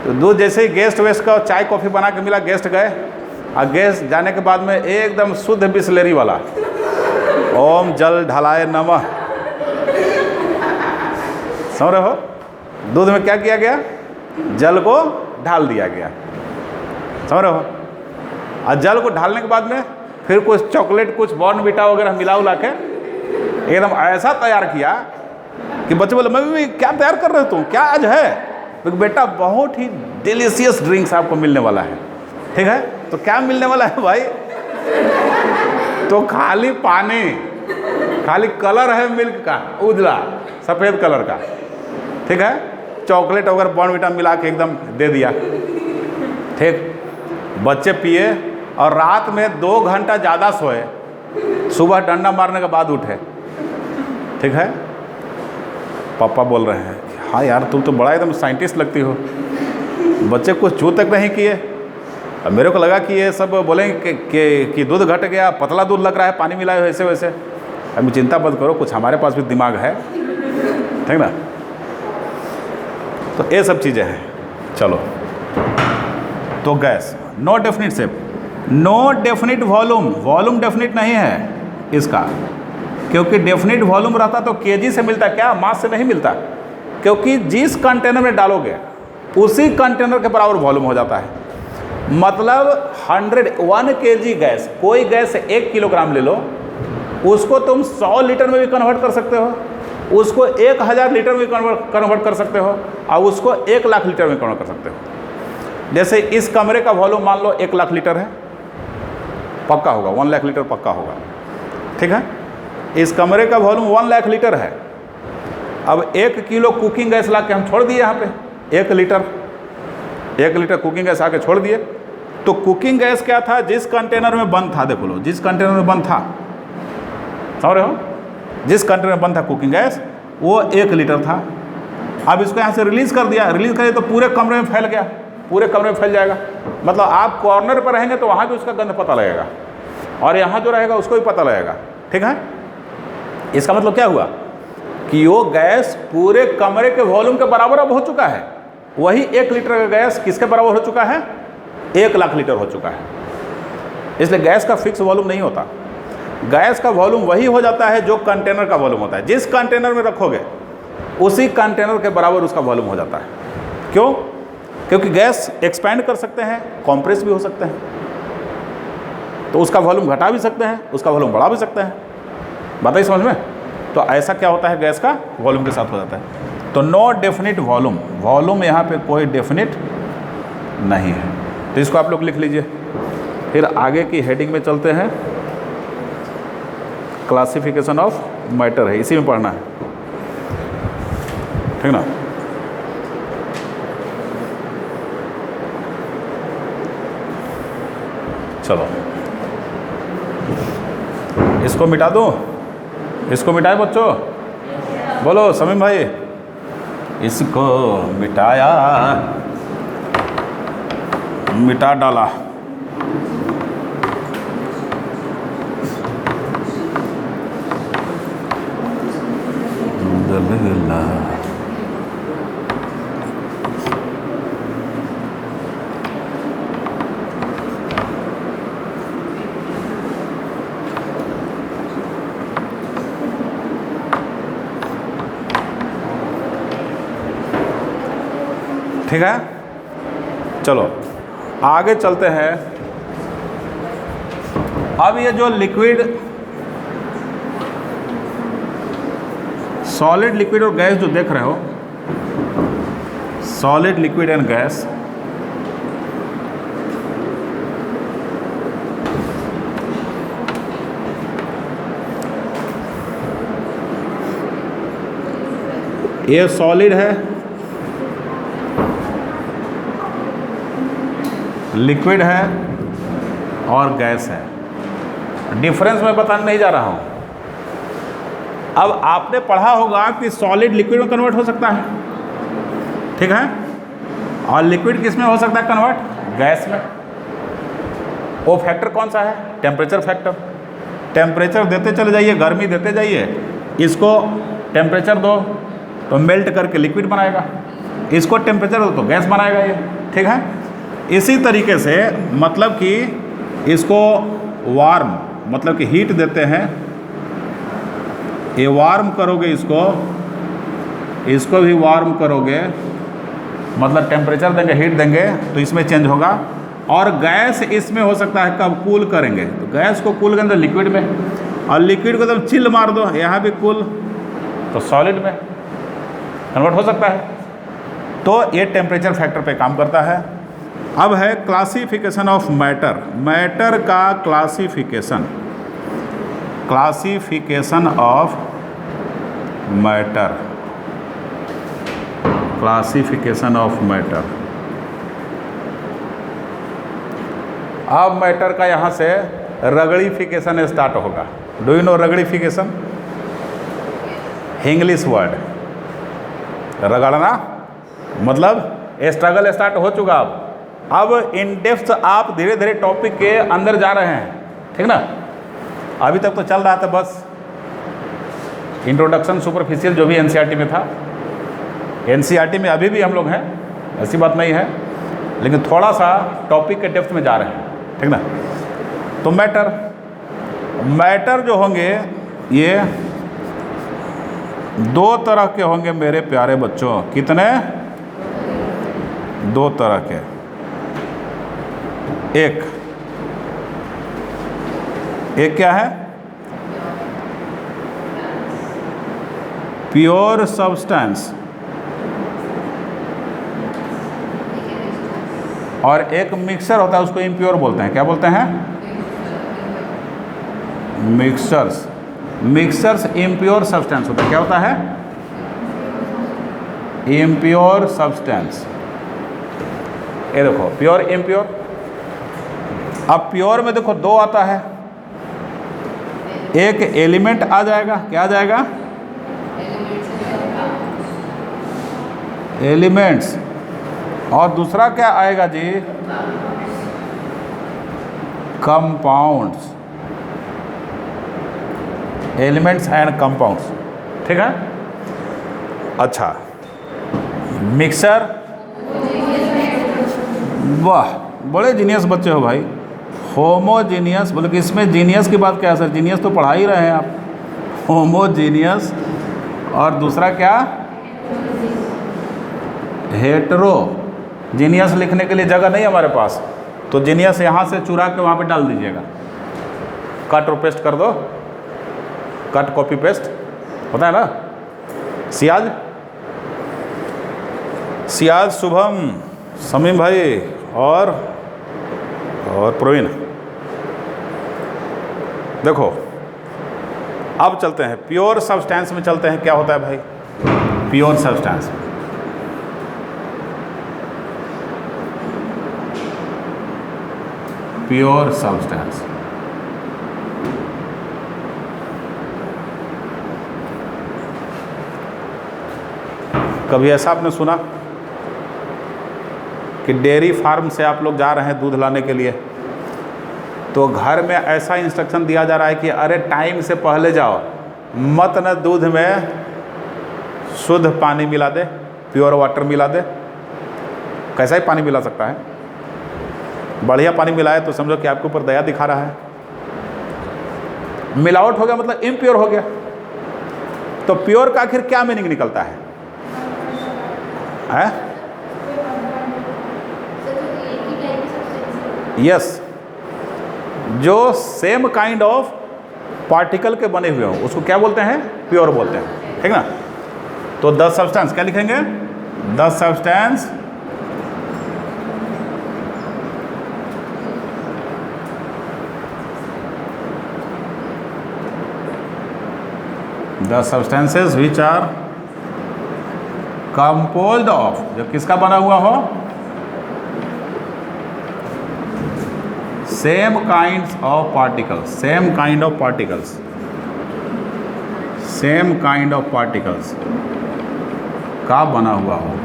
Speaker 1: तो दूध जैसे ही गेस्ट वेस्ट का चाय कॉफ़ी बना के मिला, गेस्ट गए, और गेस्ट जाने के बाद में एकदम शुद्ध बिस्लेरी वाला, ओम जल ढलाए नमः, समझ रहे हो, दूध में क्या किया गया, जल को ढाल दिया गया, समझ रहे हो। और जल को ढालने के बाद में फिर कुछ चॉकलेट, कुछ बॉर्नविटा वगैरह मिला उला के एकदम ऐसा तैयार किया कि बच्चे बोले मम्मी क्या तैयार कर रहे हो तुम, क्या आज है? तो बेटा बहुत ही डिलीशियस ड्रिंक्स आपको मिलने वाला है, ठीक है। तो क्या मिलने वाला है भाई? तो खाली पानी, खाली कलर है मिल्क का, उजला सफ़ेद कलर का, ठीक है। चॉकलेट वगैरह बॉर्नविटा मिला के एकदम दे दिया, ठीक। बच्चे पिए और रात में 2 घंटा ज़्यादा सोए, सुबह डंडा मारने के बाद उठे, ठीक है। पापा बोल रहे हैं हाँ यार तुम तो बड़ा एकदम साइंटिस्ट लगती हो, बच्चे कुछ चू तक नहीं किए। अब मेरे को लगा कि ये सब बोलेंगे कि दूध घट गया, पतला दूध लग रहा है, पानी मिलाए हो ऐसे वैसे। अभी चिंता मत करो, कुछ हमारे पास भी दिमाग है, ठीक ना। तो ये सब चीज़ें हैं। चलो, तो gas no definite shape, no definite volume, volume definite नहीं है इसका, क्योंकि डेफिनिट वॉल्यूम रहता तो केजी से मिलता, क्या मास से नहीं मिलता, क्योंकि जिस कंटेनर में डालोगे उसी कंटेनर के बराबर वॉल्यूम हो जाता है। मतलब 1 kg गैस, कोई गैस 1 किलोग्राम ले लो, उसको तुम 100 लीटर में भी कन्वर्ट कर सकते हो, उसको 1000 लीटर में कन्वर्ट कर सकते हो, और उसको 1 लाख लीटर में कन्वर्ट कर सकते हो। जैसे इस कमरे का वॉल्यूम मान लो 1 लाख लीटर है, पक्का होगा, 1 लाख लीटर पक्का होगा, ठीक है। इस कमरे का वॉल्यूम 1 लाख लीटर है। अब 1 किलो कुकिंग गैस ला के हम छोड़ दिए यहाँ पे, 1 लीटर कुकिंग गैस आके छोड़ दिए। तो कुकिंग गैस क्या था, जिस कंटेनर में बंद था, देखो लो, जिस कंटेनर में बंद था, समझ रहे हो, जिस कंटेनर में बंद था कुकिंग गैस, वो 1 लीटर था। अब इसको यहाँ से रिलीज़ कर दिया, रिलीज़ करिए तो पूरे कमरे में फैल गया, पूरे कमरे में फैल जाएगा। मतलब आप कॉर्नर पर रहेंगे तो वहाँ भी उसका गंध पता लगेगा, और यहाँ जो रहेगा उसको भी पता लगेगा, ठीक है। इसका मतलब क्या हुआ कि वो गैस पूरे कमरे के वॉल्यूम के बराबर अब हो चुका है। वही 1 लीटर का गैस किसके बराबर हो चुका है, 1 लाख लीटर हो चुका है। इसलिए गैस का फिक्स वॉल्यूम नहीं होता, गैस का वॉल्यूम वही हो जाता है जो कंटेनर का वॉल्यूम होता है। जिस कंटेनर में रखोगे उसी कंटेनर के बराबर उसका वॉल्यूम हो जाता है। क्यों? क्योंकि गैस एक्सपैंड कर सकते हैं, कॉम्प्रेस भी हो सकते हैं, तो उसका वॉल्यूम घटा भी सकते हैं, उसका वॉल्यूम बढ़ा भी सकते हैं। बताइए समझ में। तो ऐसा क्या होता है, गैस का वॉल्यूम के साथ हो जाता है। तो नो डेफिनिट वॉल्यूम, वॉल्यूम यहाँ पे कोई डेफिनिट नहीं है। तो इसको आप लोग लिख लीजिए। फिर आगे की हेडिंग में चलते हैं, क्लासिफिकेशन ऑफ मैटर है, इसी में पढ़ना है, ठीक ना। चलो इसको मिटा दूँ, इसको मिटाए बच्चों, बोलो समीम भाई, इसको मिटाया, मिटा डाला। ठीक है, चलो आगे चलते हैं। अब ये जो लिक्विड, सॉलिड, लिक्विड और गैस जो देख रहे हो, सॉलिड, लिक्विड एंड गैस, ये सॉलिड है, लिक्विड है और गैस है। डिफरेंस मैं बताने नहीं जा रहा हूँ। अब आपने पढ़ा होगा कि सॉलिड लिक्विड में कन्वर्ट हो सकता है, ठीक है, और लिक्विड किस में हो सकता है कन्वर्ट? गैस में। वो फैक्टर कौन सा है? Temperature factor. टेम्परेचर देते चले जाइए, गर्मी देते जाइए, इसको टेम्परेचर दो तो मेल्ट करके लिक्विड बनाएगा, इसको टेम्परेचर दो तो गैस बनाएगा ये, ठीक है। इसी तरीके से मतलब कि इसको वार्म मतलब कि हीट देते हैं, ये वार्म करोगे, इसको भी वार्म करोगे मतलब टेम्परेचर देंगे, हीट देंगे तो इसमें चेंज होगा। और गैस इसमें हो सकता है कब? कूल करेंगे तो गैस को कूल करेंगे लिक्विड में, और लिक्विड को जब चिल मार दो यहाँ भी कूल तो सॉलिड में कन्वर्ट हो सकता है। तो ये टेम्परेचर फैक्टर पे काम करता है। अब है क्लासिफिकेशन ऑफ मैटर। मैटर का classification of matter, classification of matter. अब मैटर का यहाँ से रगड़ीफिकेशन स्टार्ट होगा। डू यू नो रगड़ीफिकेशन? इंग्लिश वर्ड, रगड़ना मतलब स्ट्रगल स्टार्ट हो चुका। अब इन डेप्थ आप धीरे धीरे टॉपिक के अंदर जा रहे हैं, ठीक ना। अभी तक तो चल रहा था बस इंट्रोडक्शन सुपरफिशियल जो भी एनसीईआरटी में था। एनसीईआरटी में अभी भी हम लोग हैं, ऐसी बात नहीं है, लेकिन थोड़ा सा टॉपिक के डेप्थ में जा रहे हैं, ठीक ना। तो मैटर जो होंगे ये दो तरह के होंगे मेरे प्यारे बच्चों। कितने? दो तरह के। एक क्या है? प्योर सब्सटेंस, और एक मिक्सर होता है, उसको इम्प्योर बोलते हैं। क्या बोलते हैं? मिक्सर्स इम्प्योर सब्सटेंस होता है। क्या होता है? Impure substance. ये देखो प्योर इम्प्योर। अब प्योर में देखो दो आता है, एक एलिमेंट आ जाएगा। क्या आ जाएगा? एलिमेंट्स। और दूसरा क्या आएगा जी? कंपाउंड्स। एलिमेंट्स एंड कंपाउंड्स, ठीक है। अच्छा, मिक्सर। वाह, बड़े जीनियस बच्चे हो भाई। होमोजीनियस बोले कि इसमें जीनियस की बात क्या है सर? जीनियस तो पढ़ा ही रहे हैं आप। होमोजीनियस। और दूसरा क्या? हेटेरो। जीनियस लिखने के लिए जगह नहीं हमारे पास, तो जीनियस यहाँ से चुरा के वहाँ पे डाल दीजिएगा। कट और पेस्ट कर दो, कट कॉपी पेस्ट होता है ना। सियाज, शुभम, समीम भाई और प्रवीण। देखो अब चलते हैं प्योर सब्सटेंस में, चलते हैं। क्या होता है भाई प्योर सब्सटेंस? प्योर सब्सटेंस कभी ऐसा आपने सुना कि डेयरी फार्म से आप लोग जा रहे हैं दूध लाने के लिए, तो घर में ऐसा इंस्ट्रक्शन दिया जा रहा है कि अरे टाइम से पहले जाओ, मत न दूध में शुद्ध पानी मिला दे, प्योर वाटर मिला दे। कैसा ही पानी मिला सकता है? बढ़िया पानी मिलाए तो समझो कि आपके ऊपर दया दिखा रहा है। मिलावट हो गया मतलब इम्प्योर हो गया। तो प्योर का आखिर क्या मीनिंग निकलता है? यस, जो सेम काइंड ऑफ पार्टिकल के बने हुए हों उसको क्या बोलते हैं? प्योर बोलते हैं, ठीक ना। तो द सब्सटेंस क्या लिखेंगे? The substance the substances which are composed of, जो किसका बना हुआ हो, same kind of particles, same kind of particles, same kind of particles का बना हुआ हो,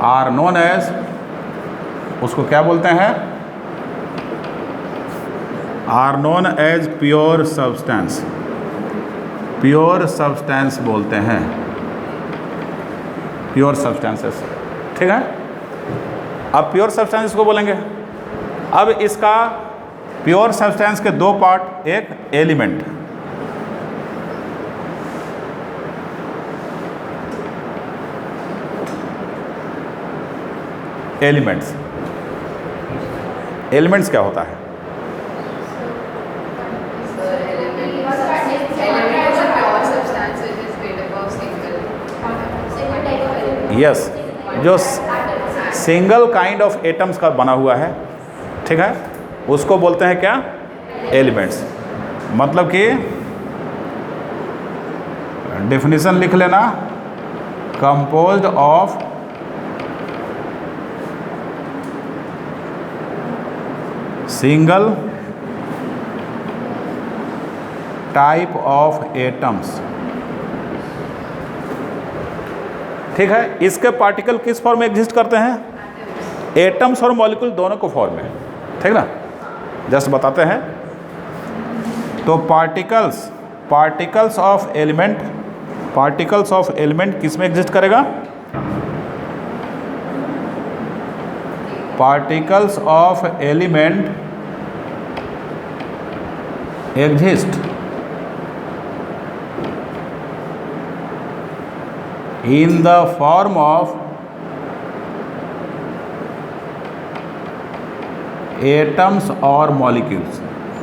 Speaker 1: आर नोन एज, उसको क्या बोलते हैं, are known as pure substance, pure substance बोलते हैं, प्योर सब्सटेंसेस। ठीक है, अब प्योर सब्सटेंस को बोलेंगे। अब इसका प्योर सब्सटेंस के दो पार्ट, एक एलिमेंट, एलिमेंट्स, एलिमेंट्स क्या होता है, यस, जो सिंगल काइंड ऑफ एटम्स का बना हुआ है, ठीक है, उसको बोलते हैं क्या, एलिमेंट्स। मतलब कि डेफिनेशन लिख लेना, composed of single type of atoms. ठीक है, इसके पार्टिकल किस फॉर्म में एग्जिस्ट करते हैं, एटम्स और मॉलिक्यूल दोनों को फॉर्म में, ठीक ना, जस्ट बताते हैं। तो particles of element, particles of element किस में एग्जिस्ट करेगा, particles of element exist in the form of atoms और मॉलिक्यूल्स।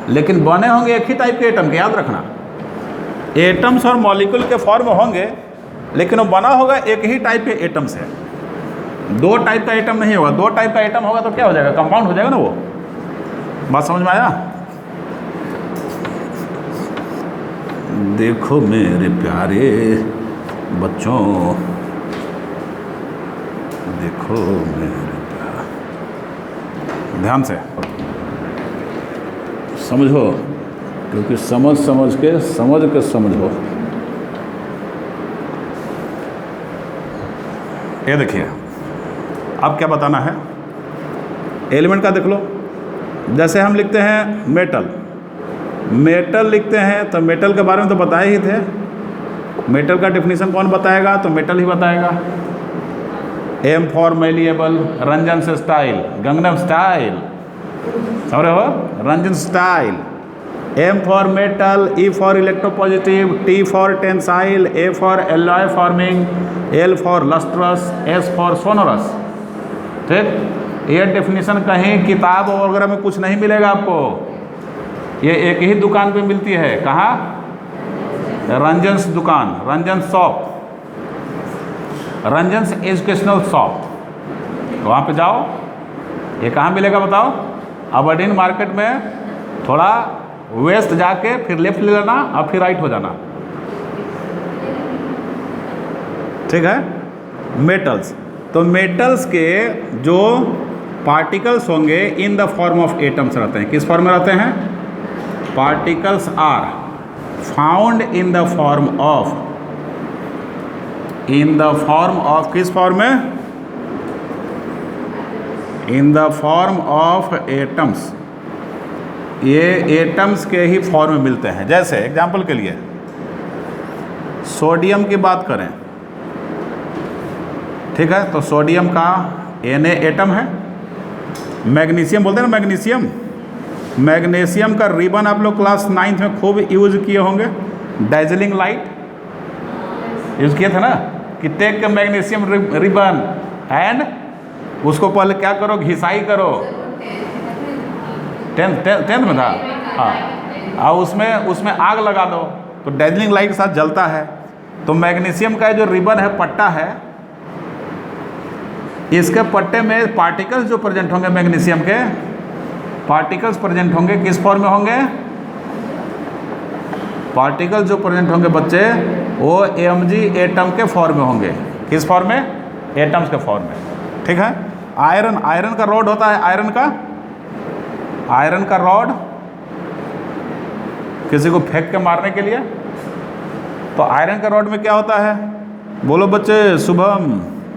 Speaker 1: लेकिन बने होंगे एक ही टाइप के एटम के, याद रखना, एटम्स और मॉलिक्यूल के फॉर्म होंगे, लेकिन वो बना होगा एक ही टाइप के एटम से। दो टाइप का एटम नहीं होगा, दो टाइप का एटम होगा तो क्या हो जाएगा, कंपाउंड हो जाएगा ना। वो बात समझ में आया। देखो मेरे प्यारे बच्चों, देखो मेरे प्यार, ध्यान से समझो, क्योंकि समझ के समझो। ये देखिए, अब क्या बताना है, एलिमेंट का देख लो। जैसे हम लिखते हैं मेटल, मेटल लिखते हैं तो मेटल के बारे में तो बताए ही थे। मेटल का डेफिनेशन कौन बताएगा, तो मेटल ही बताएगा। M for malleable, Ranjan style, Gangnam style, समझ रहे हो, Ranjan style. M for metal, E for electropositive, T for tensile, A for alloy forming, L for lustrous, S for sonorous. ठीक, ये डेफिनेशन कहीं किताब वगैरह में कुछ नहीं मिलेगा आपको, ये एक ही दुकान पे मिलती है। कहाँ, रंजन्स दुकान, रंजन शॉप, रंजन्स एजुकेशनल शॉप, वहाँ पे जाओ। ये कहाँ मिलेगा बताओ, अबरडीन मार्केट में, थोड़ा वेस्ट जाके फिर लेफ्ट ले लेना और फिर राइट हो जाना। ठीक है, मेटल्स, तो मेटल्स के जो पार्टिकल्स होंगे in the form of atoms रहते हैं। किस फॉर्म में रहते हैं, particles are found in the form of, in the form of, किस फॉर्म में, in the form of atoms. ये एटम्स के ही फॉर्म में मिलते हैं। जैसे एग्जांपल के लिए सोडियम की बात करें, ठीक है, तो सोडियम का Na एटम है। मैग्नीशियम बोलते हैं ना, मैग्नीशियम, मैग्नीशियम का रिबन आप लोग क्लास 9th में खूब यूज किए होंगे, डाइजलिंग लाइट यूज किए थे ना, कि टेक के मैग्नीशियम रिबन एंड उसको पहले क्या करो, घिसाई करो। टेंथ में था, हाँ, और उसमें आग लगा दो तो डाइजलिंग लाइट के साथ जलता है। तो मैग्नीशियम का जो रिबन है, पट्टा है, इसके पट्टे में पार्टिकल्स जो प्रेजेंट होंगे, मैग्नीशियम के पार्टिकल्स प्रेजेंट होंगे, किस फॉर्म में होंगे, पार्टिकल्स जो प्रेजेंट होंगे बच्चे, वो Mg एटम के फॉर्म में होंगे। किस फॉर्म में? एटम्स के फॉर्म में, ठीक है। आयरन, आयरन का रॉड होता है, आयरन का रॉड किसी को फेंक के मारने के लिए। तो आयरन का रॉड में क्या होता है? बोलो बच्चे, शुभम,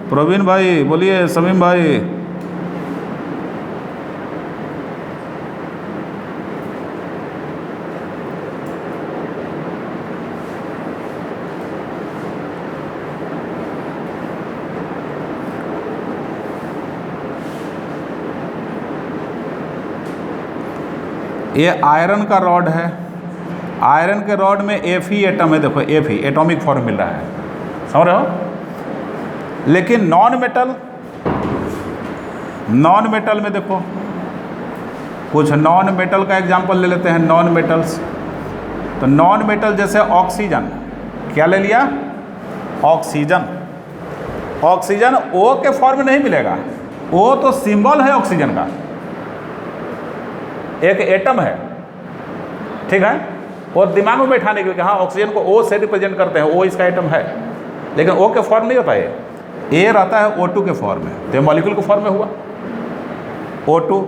Speaker 1: प्रवीण भाई बोलिए, समीम भाई। ये आयरन का रॉड है, आयरन के रॉड में Fe एटम है, देखो Fe एटॉमिक फॉर्म मिल रहा है, समझ रहे हो। लेकिन नॉन मेटल में देखो, कुछ नॉन मेटल का एग्जांपल ले लेते हैं, नॉन मेटल्स। तो नॉन मेटल जैसे ऑक्सीजन, क्या ले लिया? ऑक्सीजन। ऑक्सीजन O के फॉर्म में नहीं मिलेगा, O तो सिंबल है ऑक्सीजन का, एक एटम है, ठीक है। और दिमाग में बैठाने के लिए हाँ ऑक्सीजन को O से रिप्रेजेंट करते हैं, O इसका एटम है, लेकिन O के फॉर्म नहीं होता है, A रहता है O2 के फॉर्म में, तो मॉलिक्यूल के फॉर्म में हुआ O2।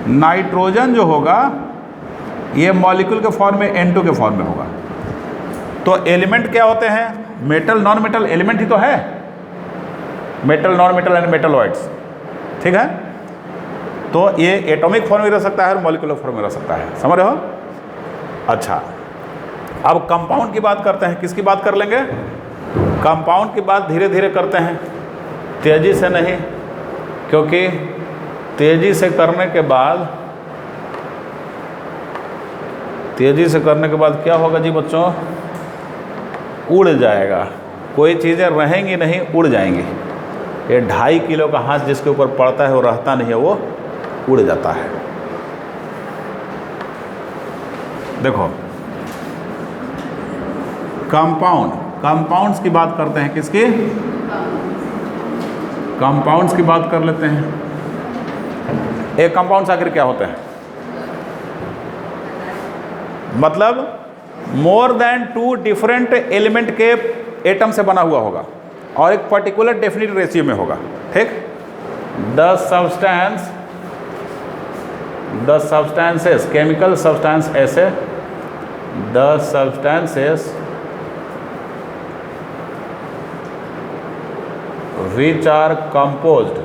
Speaker 1: नाइट्रोजन जो होगा ये मॉलिक्यूल के फॉर्म में N2 के फॉर्म में होगा। तो एलिमेंट क्या होते हैं? मेटल, नॉन मेटल, एलिमेंट ही तो है, metal, non metal and metalloids, ठीक है। तो ये एटॉमिक फॉर्म में रह सकता है और मॉलिक्यूलर फॉर्म में रह सकता है, समझ रहे हो। अच्छा, अब कंपाउंड की बात करते हैं। किसकी बात कर लेंगे? कंपाउंड की बात धीरे धीरे करते हैं, तेज़ी से नहीं, क्योंकि तेज़ी से करने के बाद क्या होगा जी बच्चों? उड़ जाएगा, कोई चीज़ें रहेंगी नहीं, उड़ जाएंगी। ये 2.5 किलो का हाथ जिसके ऊपर पड़ता है वो रहता नहीं है, वो उड़ जाता है। देखो कंपाउंड्स की बात करते हैं। किसकी? कंपाउंड्स की बात कर लेते हैं। एक कंपाउंड्स आखिर क्या होते हैं? मतलब मोर देन 2 डिफरेंट एलिमेंट के एटम से बना हुआ होगा और एक पर्टिकुलर डेफिनिट रेशियो में होगा, ठीक। the substances, chemical substance ऐसे, the substances which are composed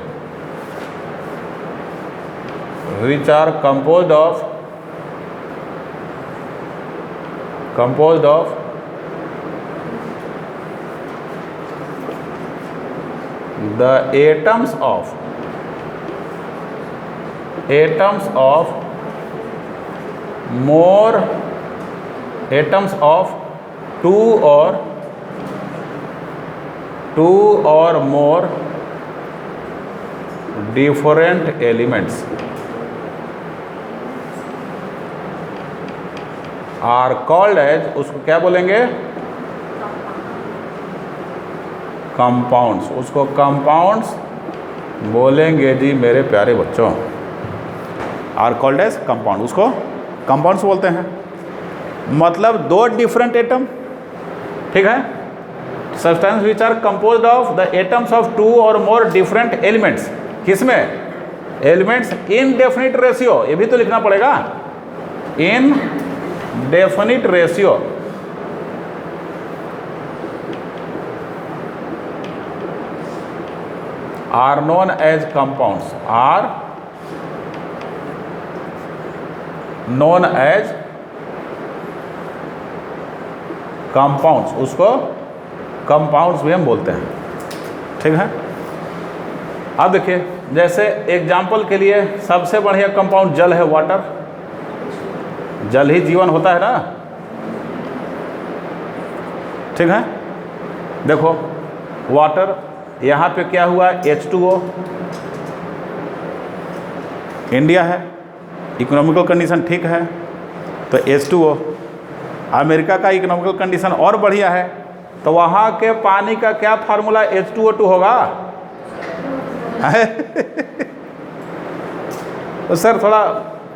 Speaker 1: of the atoms of two or more different elements are called as, उसको क्या बोलेंगे? कंपाउंड्स। उसको कंपाउंड्स बोलेंगे जी मेरे प्यारे बच्चों, आर कॉल्ड एज कंपाउंड, उसको कंपाउंड्स बोलते हैं। मतलब 2 डिफरेंट एटम, ठीक है, substance which are composed of the atoms of 2 or more different elements. किसमें? एलिमेंट्स इन डेफिनिट रेशियो, ये भी तो लिखना पड़ेगा, in definite ratio. Are known as compounds, are known as compounds, उसको कंपाउंड्स भी हम बोलते हैं, ठीक है। अब देखिए, जैसे एग्जाम्पल के लिए सबसे बढ़िया कंपाउंड जल है, वाटर। जल ही जीवन होता है ना, ठीक है। देखो वाटर, यहाँ पे क्या हुआ? H2O, इंडिया है, इकोनॉमिकल कंडीशन ठीक है, तो H2O। अमेरिका का इकोनॉमिकल कंडीशन और बढ़िया है, तो वहाँ के पानी का क्या फार्मूला? H2O2 होगा। तो सर थोड़ा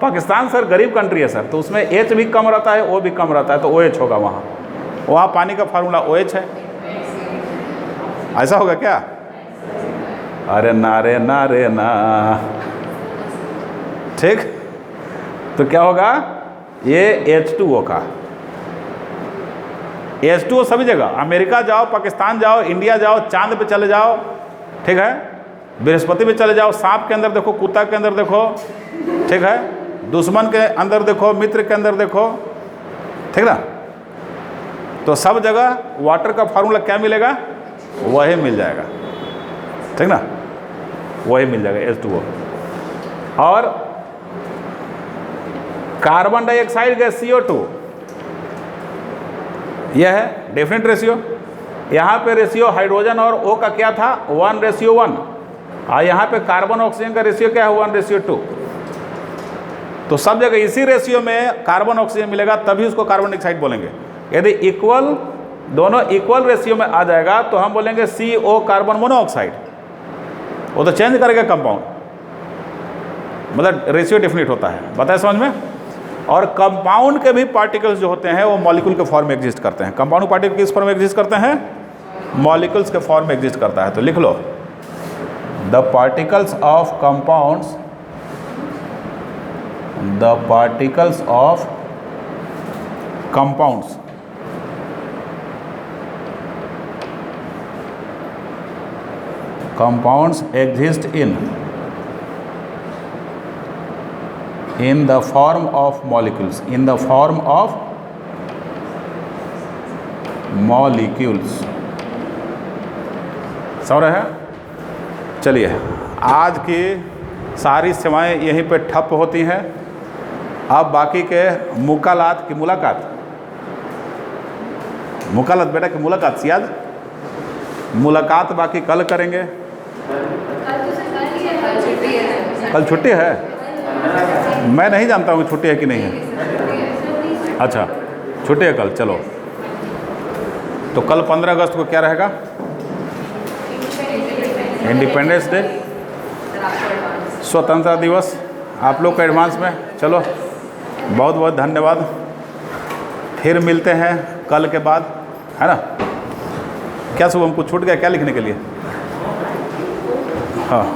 Speaker 1: पाकिस्तान सर गरीब कंट्री है सर, तो उसमें H भी कम रहता है, O भी कम रहता है, तो OH होगा वहाँ पानी का फार्मूला OH है। ऐसा होगा क्या? अरे ना रे ना रे ना। ठीक, तो क्या होगा? ये H2O का, H2O सभी जगह, अमेरिका जाओ, पाकिस्तान जाओ, इंडिया जाओ, चांद पे चले जाओ, ठीक है, बृहस्पति पे चले जाओ, सांप के अंदर देखो, कुत्ता के अंदर देखो, ठीक है, दुश्मन के अंदर देखो, मित्र के अंदर देखो, ठीक ना, तो सब जगह वाटर का फार्मूला क्या मिलेगा? वही मिल जाएगा, ठीक ना, वही मिल जाएगा H2O। और कार्बन डाइऑक्साइड गैस CO2, यह है डेफिनेट रेशियो। यहाँ पे रेशियो हाइड्रोजन और O का क्या था? 1:1। और यहाँ पे कार्बन ऑक्सीजन का रेशियो क्या है? 1:2। तो सब जगह इसी रेशियो में कार्बन ऑक्सीजन मिलेगा, तभी उसको कार्बन डाइऑक्साइड बोलेंगे। यदि इक्वल, दोनों इक्वल रेशियो में आ जाएगा तो हम बोलेंगे CO कार्बन मोनोऑक्साइड। वो तो चेंज करेगा कंपाउंड, मतलब रेशियो डेफिनेट होता है। बताए समझ में? और कंपाउंड के भी पार्टिकल्स जो होते हैं वो मॉलिक्यूल के फॉर्म में एग्जिस्ट करते हैं। कंपाउंड पार्टिकल किस फॉर्म में एग्जिस्ट करते हैं? मॉलिक्यूल्स के फॉर्म में एग्जिस्ट करता है। तो लिख लो, the particles of compounds, the particles of compounds compounds exist in the form of molecules, in the form of molecules। समझ रहे हैं? चलिए, आज की सारी सेवाएं यहीं पे ठप होती हैं। अब बाकी के मुकालात की मुलाकात, मुकालात बेटा की मुलाकात सियाद, मुलाकात बाकी कल करेंगे। कल छुट्टी है? मैं नहीं जानता हूँ छुट्टी है कि नहीं है। अच्छा, छुट्टी है कल, चलो। तो कल 15 अगस्त को क्या रहेगा? इंडिपेंडेंस डे, स्वतंत्रता दिवस, आप लोग का एडवांस में। चलो, बहुत बहुत धन्यवाद। फिर मिलते हैं कल के बाद, है ना? क्या सुबह हमको छूट गया क्या लिखने के लिए? हाँ।